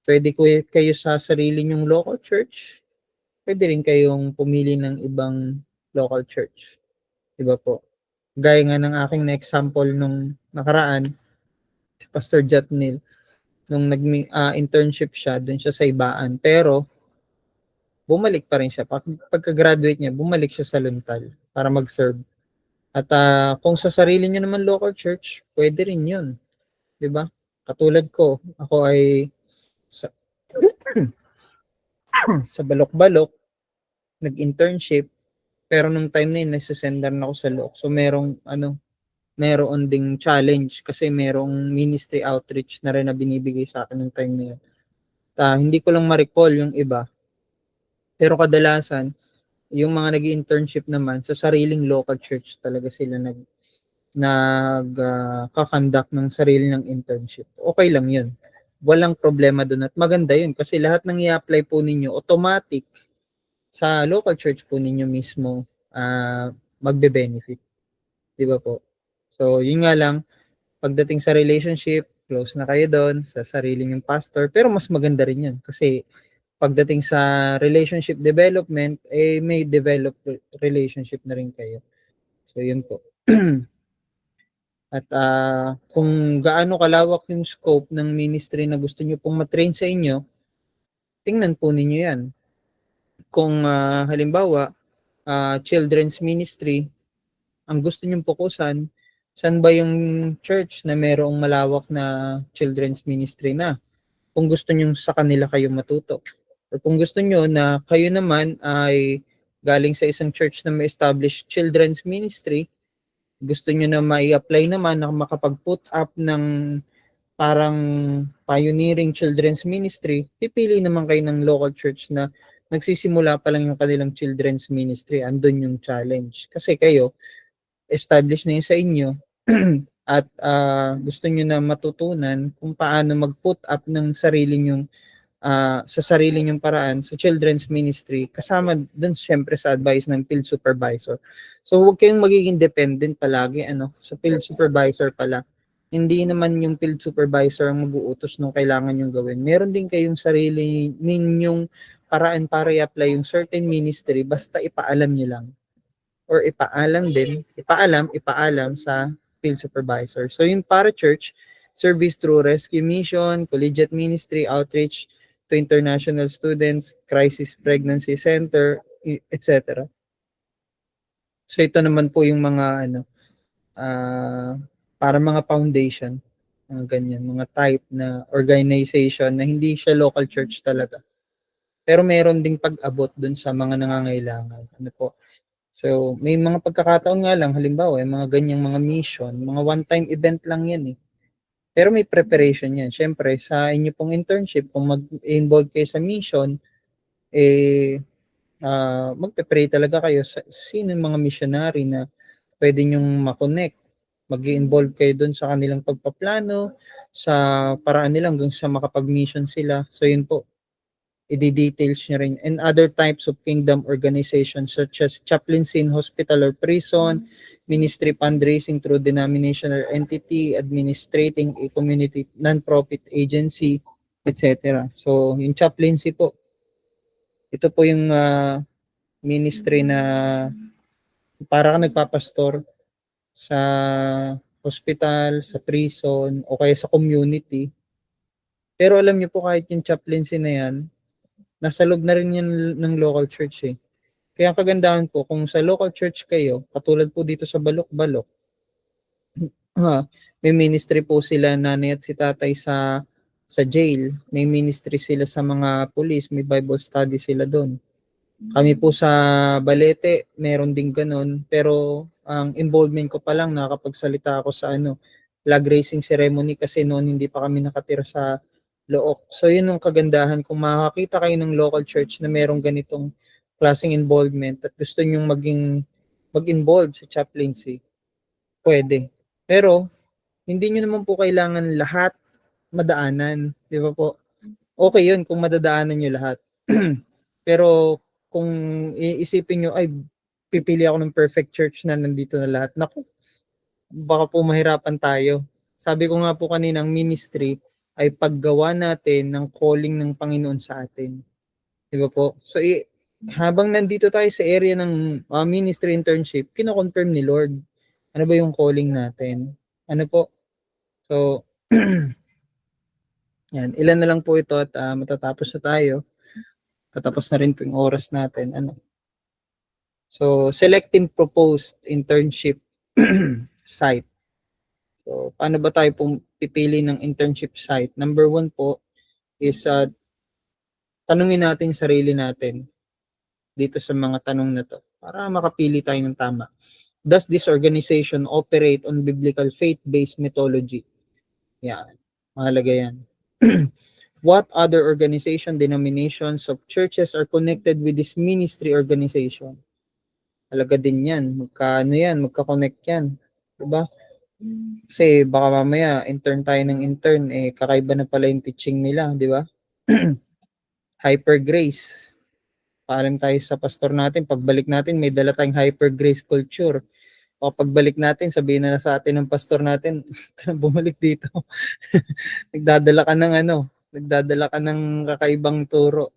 Pwede kayo sa sarili nyong local church. Pwede rin kayong pumili ng ibang local church. Diba po? Gaya nga ng aking na-example nung nakaraan, si Pastor Jatnil, nung nag-internship siya, dun siya sa Ibaan. Pero, bumalik pa rin siya. Pagka-graduate niya, bumalik siya sa Luntal para mag-serve. At kung sa sarili niyo naman local church, pwede rin yun. Diba? Katulad ko, ako ay sa, sa Balok-Balok, nag-internship, pero nung time na yun, nasa-sender na ako sa Looc. So, meron ding challenge kasi merong ministry outreach na rin na binibigay sa akin nung time na yun. Hindi ko lang ma-recall yung iba. Pero kadalasan, yung mga nag-internship naman, sa sariling local church talaga sila kakandak ng sarili ng internship. Okay lang yun. Walang problema doon at maganda yun kasi lahat ng i-apply po ninyo, automatic sa local church po ninyo mismo magbe-benefit. Di ba po? So, yun nga lang, pagdating sa relationship, close na kayo doon sa sarili ng pastor, pero mas maganda rin yun kasi pagdating sa relationship development, may develop relationship na rin kayo. So, yun po. At kung gaano kalawak yung scope ng ministry na gusto nyo pong matrain sa inyo, tingnan po ninyo yan. Kung halimbawa, children's ministry, ang gusto nyong pokusan, saan ba yung church na merong malawak na children's ministry na? Kung gusto nyo sa kanila kayo matuto. O kung gusto nyo na kayo naman ay galing sa isang church na may established children's ministry, gusto nyo na mai-apply naman na makapag-put up ng parang pioneering children's ministry, pipili naman kayo ng local church na nagsisimula pa lang yung kanilang children's ministry. Andun yung challenge. Kasi kayo, established na yun sa inyo at gusto nyo na matutunan kung paano mag-put up ng sarili nyong sa sarili nyong paraan sa children's ministry, kasama dun syempre sa advice ng field supervisor. So huwag kayong magiging dependent palagi sa field supervisor pala. Hindi naman yung field supervisor ang mag-uutos nung kailangan yung gawin. Meron din kayong sarili ninyong paraan para i-apply yung certain ministry, basta ipaalam nyo lang. Or ipaalam sa field supervisor. So yung para church, service through rescue mission, collegiate ministry, outreach to international students, crisis pregnancy center, etc. So ito naman po yung mga para mga foundation, mga ganyan, mga type na organization na hindi siya local church talaga. Pero meron ding pag-abot dun sa mga nangangailangan. Ano po? So, may mga pagkakataon nga lang, halimbawa, yung mga ganyang mga mission, mga one-time event lang yan eh. Pero may preparation yan. Siyempre, sa inyo pong internship, kung mag-involve kayo sa mission, magpe-pray talaga kayo sa sino yung mga missionary na pwede nyong makonect. Mag-involve kayo dun sa kanilang pagpaplano, sa paraan nila hanggang sa makapag-mission sila. So, yun po. I-details nyo rin. And other types of kingdom organizations such as chaplaincy in hospital or prison, ministry fundraising through denominational entity, administrating a community non-profit agency, etc. So, yung chaplaincy po, ito po yung ministry na para ka nagpapastor sa hospital, sa prison, o kaya sa community. Pero alam niyo po kahit yung chaplaincy na yan, nasa loob na rin yan ng local church eh. Kaya kagandahan po, kung sa local church kayo, katulad po dito sa Balok-Balok, may ministry po sila nanay at si tatay sa jail, may ministry sila sa mga police, may Bible study sila doon. Kami po sa Balete, meron din ganun, pero ang involvement ko pa lang nakakapagsalita ako sa flag raising ceremony kasi noon hindi pa kami nakatira sa Look. So yun yung kagandahan kung makakita kayo ng local church na merong ganitong klaseng involvement at gusto nyong mag-involve sa chaplaincy, pwede. Pero hindi nyo naman po kailangan lahat madaanan, di ba po? Okay yun kung madadaanan nyo lahat. Pero kung iisipin nyo, ay pipili ako ng perfect church na nandito na lahat, naku, baka po mahirapan tayo. Sabi ko nga po kanina, ang ministry ay paggawa natin ng calling ng Panginoon sa atin. Di ba po? So, habang nandito tayo sa area ng ministry internship, kino-confirm ni Lord. Ano ba yung calling natin? Ano po? So, yan. Ilan na lang po ito at matatapos na tayo. Tatapos na rin po yung oras natin. So, selecting proposed internship site. So, paano ba tayo pipili ng internship site? Number 1 po is tanungin natin yung sarili natin dito sa mga tanong na to para makapili tayo ng tama. Does this organization operate on biblical faith-based methodology? Yan. Mahalaga yan. What other organization, denominations of churches are connected with this ministry organization? Halaga din yan. Magka-connect yan. Diba? Kasi baka mamaya intern tayo ng intern, kakaiba na pala yung teaching nila, di ba? Hyper grace. Paalam tayo sa pastor natin, pagbalik natin may dala tayong hyper grace culture. O pagbalik natin, sabihin na sa atin ng pastor natin, bumalik dito. nagdadala ka ng kakaibang turo,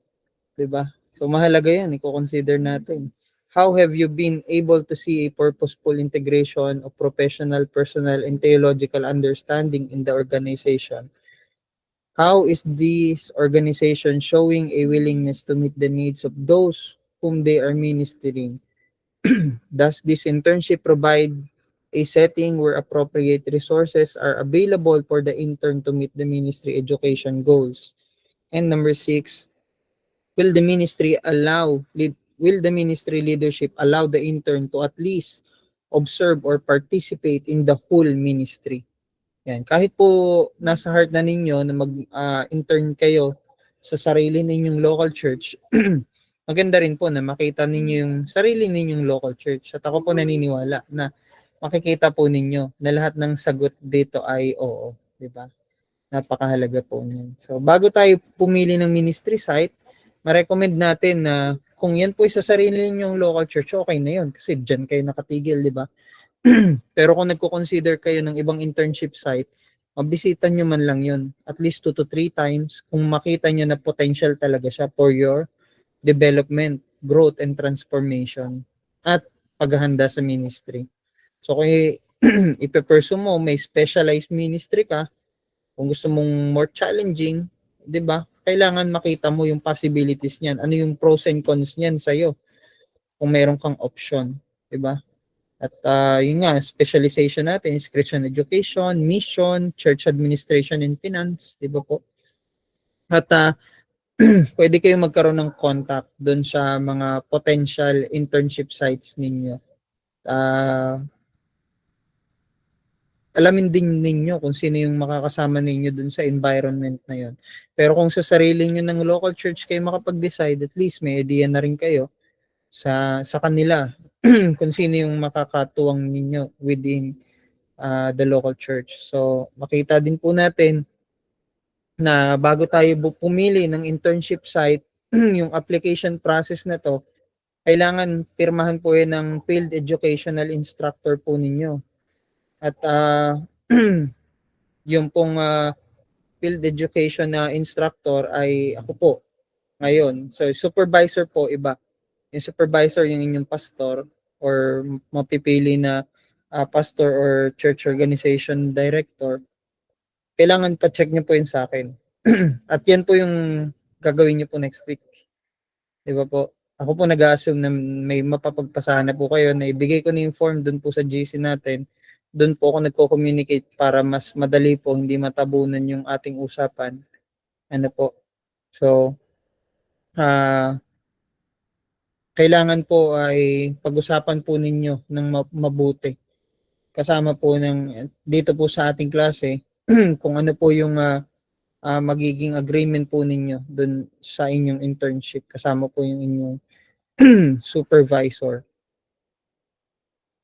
di ba? So mahalaga yan, i-consider natin. How have you been able to see a purposeful integration of professional, personal, and theological understanding in the organization? How is this organization showing a willingness to meet the needs of those whom they are ministering? Does this internship provide a setting where appropriate resources are available for the intern to meet the ministry education goals? And number 6, will the ministry leadership allow the intern to at least observe or participate in the whole ministry? Yan. Kahit po nasa heart na ninyo na mag-intern kayo sa sarili ninyong local church, maganda rin po na makita ninyo yung sarili ninyong local church. At ako po naniniwala na makikita po ninyo na lahat ng sagot dito ay oo. Diba? Napakahalaga po niyan. So, bago tayo pumili ng ministry site, ma-recommend natin na kung yan po sa sarili ninyong local church, okay na yun. Kasi dyan kayo nakatigil, di ba? Pero kung nagko-consider kayo ng ibang internship site, mabisita nyo man lang yun. At least 2 to 3 times kung makita nyo na potential talaga siya for your development, growth, and transformation at paghahanda sa ministry. So kung ipe-pursue mo, may specialized ministry ka, Kung gusto mong more challenging, 'di ba? Kailangan makita mo yung possibilities niyan. Ano yung pros and cons niyan sa iyo kung meron kang option, 'di ba? At yun nga, specialization natin is Christian education, mission, church administration and finance, 'di ba po? At pwede kayong magkaroon ng contact doon sa mga potential internship sites ninyo. Alamin din ninyo kung sino yung makakasama ninyo dun sa environment na yun. Pero kung sa sarili nyo ng local church kayo makapag-decide, at least may idea na rin kayo sa kanila kung sino yung makakatuwang ninyo within the local church. So, makita din po natin na bago tayo pumili ng internship site, yung application process na to, kailangan pirmahan po yan ng field educational instructor po ninyo. At yung pong field education na instructor ay ako po ngayon. So supervisor po iba. Yung supervisor yung inyong pastor or mapipili na pastor or church organization director. Kailangan pa-check niyo po yun sa akin. At yan po yung gagawin niyo po next week. Di ba po? Ako po nag-assume na may mapapagpasahan na po kayo na ibigay ko na yung form dun po sa GC natin. Doon po ako nagko-communicate para mas madali po, hindi matabunan yung ating usapan. Ano po? So, kailangan po ay pag-usapan po ninyo ng mabuti. Kasama po ng dito po sa ating klase kung ano po yung magiging agreement po ninyo doon sa inyong internship. Kasama po yung inyong supervisor.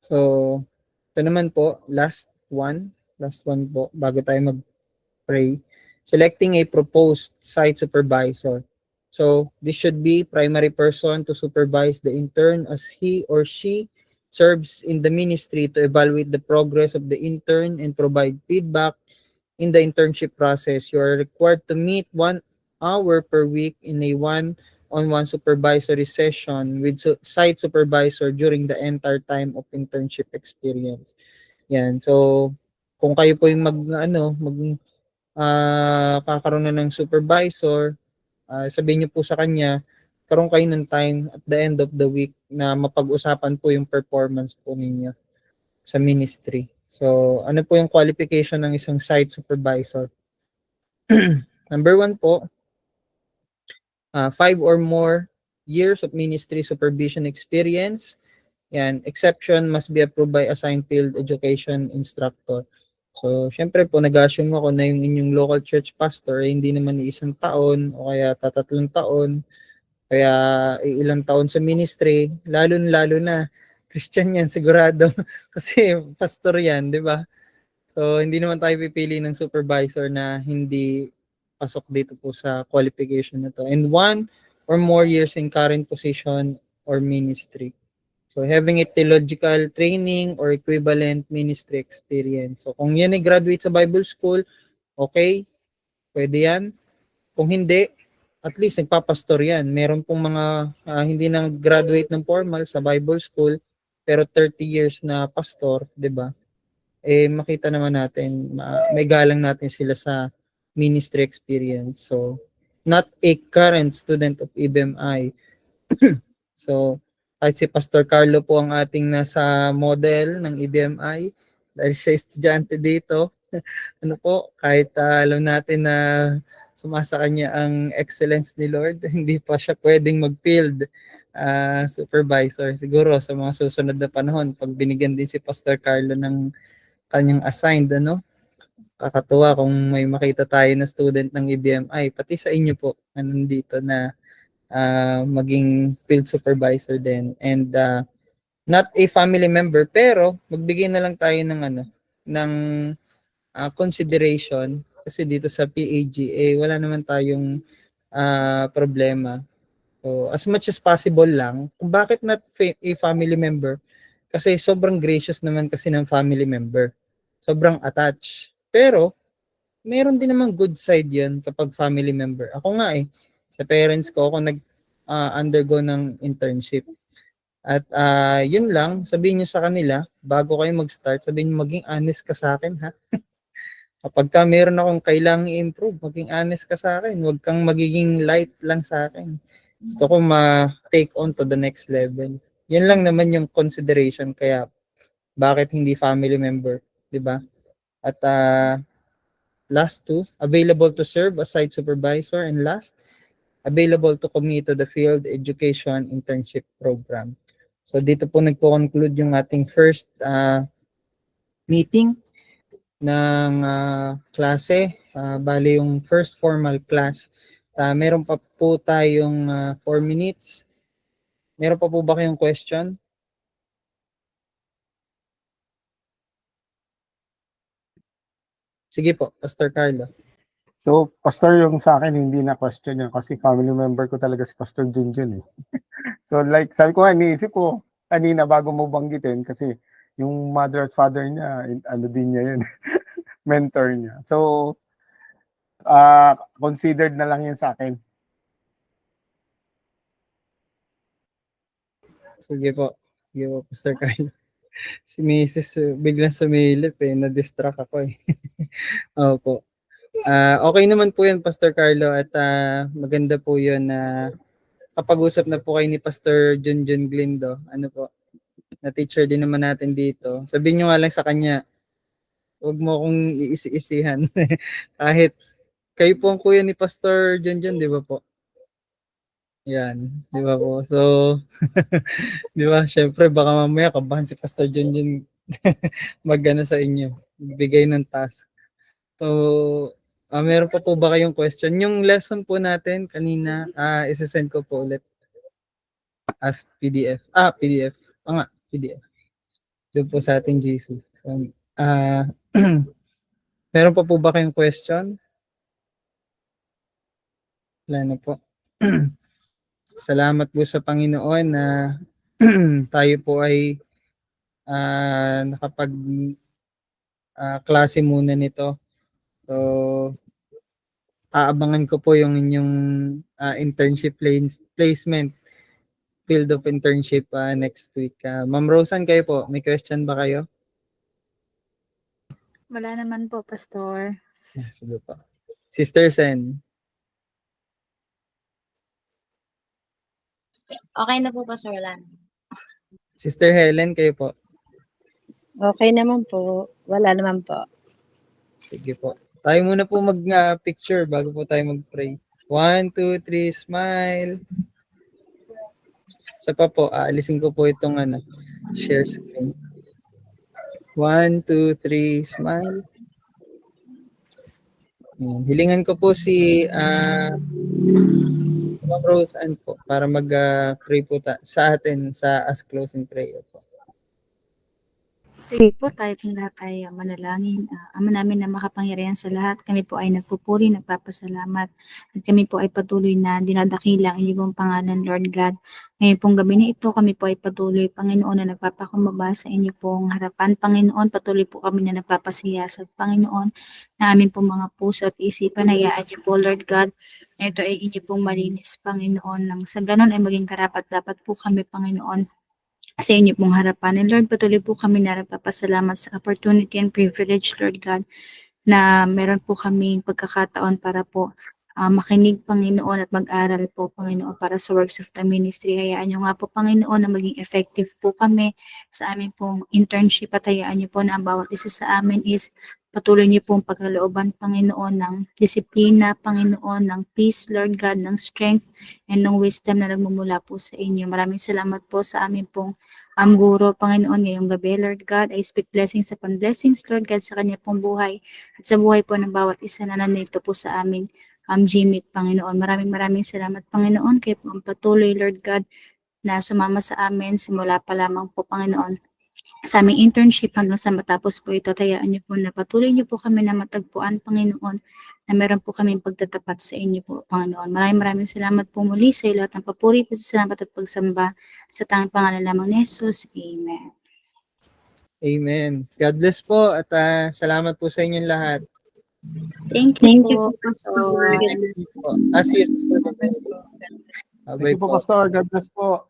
So, ito naman po, last one po, bago tayo mag-pray. Selecting a proposed site supervisor. So, this should be primary person to supervise the intern as he or she serves in the ministry to evaluate the progress of the intern and provide feedback in the internship process. You are required to meet 1 hour per week in a one-on-one supervisory session with site supervisor during the entire time of internship experience. Yan. So, kung kayo po yung kakaroon na ng supervisor, sabihin niyo po sa kanya, karoon kayo ng time at the end of the week na mapag-usapan po yung performance po ninyo sa ministry. So, ano po yung qualification ng isang site supervisor? Number 1 po, 5 or more years of ministry supervision experience. Yan, exception must be approved by assigned field education instructor. So, syempre po, nag-assume ako na yung inyong local church pastor ay hindi naman isang taon o kaya 3 taon, kaya ilang taon sa ministry, lalo na Christian yan sigurado kasi pastor yan, di ba? So, hindi naman tayo pipili ng supervisor na hindi pasok dito po sa qualification na to. And 1 or more years in current position or ministry. So, having a theological training or equivalent ministry experience. So, kung yan ay graduate sa Bible School, okay, pwede yan. Kung hindi, at least nagpapastor yan. Meron pong mga hindi na graduate ng formal sa Bible School, pero 30 years na pastor, di ba? Makita naman natin, may galang natin sila sa ministry experience. So, not a current student of EBMI. So, kahit si Pastor Carlo po ang ating nasa model ng EBMI, dahil siya estudyante dito, ano po, kahit alam natin na sumasa kanya ang excellence ni Lord, hindi pa siya pwedeng mag-field supervisor. Siguro sa mga susunod na panahon, pag binigyan din si Pastor Carlo ng kanyang assigned, kakatuwa kung may makita tayo na student ng EBMI, pati sa inyo po, nandito na maging field supervisor din, and not a family member, pero magbigay na lang tayo ng consideration kasi dito sa PAGA wala naman tayong problema. So as much as possible lang, kung bakit not a family member, kasi sobrang gracious naman kasi ng family member, sobrang attached, pero meron din namang good side yan kapag family member. Ako nga sa parents ko, ako undergo ng internship. At yun lang, sabihin nyo sa kanila, bago kayo mag-start, sabihin nyo maging honest ka sa akin, ha? Kapag ka meron akong kailangang i-improve, maging honest ka sa akin. Huwag kang magiging light lang sa akin. Gusto ko ma-take on to the next level. Yan lang naman yung consideration. Kaya bakit hindi family member, di ba? At last two, available to serve as site supervisor. And last, available to commit to the field education internship program. So dito po nagko-conclude yung ating first meeting ng klase. Bali yung first formal class. Meron pa po tayong 4 minutes. Meron pa po ba kayong question? Sige po, Pastor Carlo. So, Pastor, yung sa akin, hindi na question yan kasi family member ko talaga si Pastor Junjun eh. So, like, sabi ko nga, iniisip ko kanina bago mo banggitin kasi yung mother at father niya, ano din niya yun, mentor niya. So, considered na lang yun sa akin. Sige po, Pastor Carlo. Si Mrs. Biglang sumilip na-distract ako eh. Opo. Okay naman po yan, Pastor Carlo, at maganda po yun na kapag-usap na po kayo ni Pastor Junjun Glindo, ano po, na teacher din naman natin dito. Sabihin nyo nga lang sa kanya, huwag mo akong iisi-isihan. Kahit kayo po ang kuya ni Pastor Junjun, di ba po? Yan, di ba po? So, di ba, syempre baka mamaya kabahan si Pastor Junjun mag-ano sa inyo, bigay ng task. So, meron pa po ba kayong question? Yung lesson po natin kanina, isasend ko po ulit as PDF. PDF. PDF. Doon po sa ating GC. So, meron pa po ba kayong question? Wala na po. Salamat po sa Panginoon na tayo po ay nakapag klase muna nito. So, aabangan ko po yung inyong internship placement, field of internship next week. Ma'am Rosan, kayo po, may question ba kayo? Wala naman po, Pastor. Sige po. Sister Sen. Okay na po, Pastor, wala na. Sister Helen, kayo po. Okay naman po. Wala naman po. Sige po. Tayo muna po mag-picture bago po tayo mag-pray. 1, 2, 3, smile. Isa pa po, aalisin ko po itong share screen. 1, 2, 3, smile. Hilingan ko po si Ma'am Rose Ann po para mag-pray po sa atin sa as closing prayer po. Sige po, tayo pong lahat ay manalangin. Ama namin na makapangyarihan sa lahat, kami po ay nagpupuri, nagpapasalamat, at kami po ay patuloy na dinadakilang inyong pangalan, Lord God. Ngayon pong gabi na ito, kami po ay patuloy, Panginoon, na nagpapakumbaba sa inyo pong harapan, Panginoon. Patuloy po kami na nagpapasiya sa Panginoon, na aming pong mga puso at isipan, hayaan niyo po, Lord God. Ito ay inyo pong malinis, Panginoon, nang sa ganon ay maging karapat dapat po kami, Panginoon, sa inyo pong harapan. And Lord, patuloy po kami na nagpapasalamat sa opportunity and privilege, Lord God, na meron po kami pagkakataon para po makinig, Panginoon, at mag-aral po, Panginoon, para sa works of the ministry. Hayaan niyo nga po, Panginoon, na maging effective po kami sa aming pong internship, at hayaan niyo po na ang bawat isa sa amin is patuloy niyo pong pagkalooban, Panginoon, ng disiplina, Panginoon, ng peace, Lord God, ng strength, and ng wisdom na nagmumula po sa inyo. Maraming salamat po sa amin pong guro, Panginoon, ngayong gabi, Lord God. I speak blessings upon blessings, Lord God, sa kanya pong buhay at sa buhay po ng bawat isa na nandito po sa aming GMIT, Panginoon. Maraming salamat, Panginoon, kayo po ang patuloy, Lord God, na sumama sa amin simula pa lamang po, Panginoon, sa aming internship hanggang sa matapos po ito. Tayaan niyo po na patuloy niyo po kami na matagpuan, Panginoon, na meron po kami pagtatapat sa inyo po, Panginoon. Maraming salamat po muli sa iyo, lahat ng papuri, pasasalamat at pagsamba sa tanging pangalan lamang ni Jesus. Amen. Amen. God bless po at salamat po sa inyong lahat. Thank you po, Pastor. Pastor. See you, Sister Denise. Thank you po, Pastor. God bless po.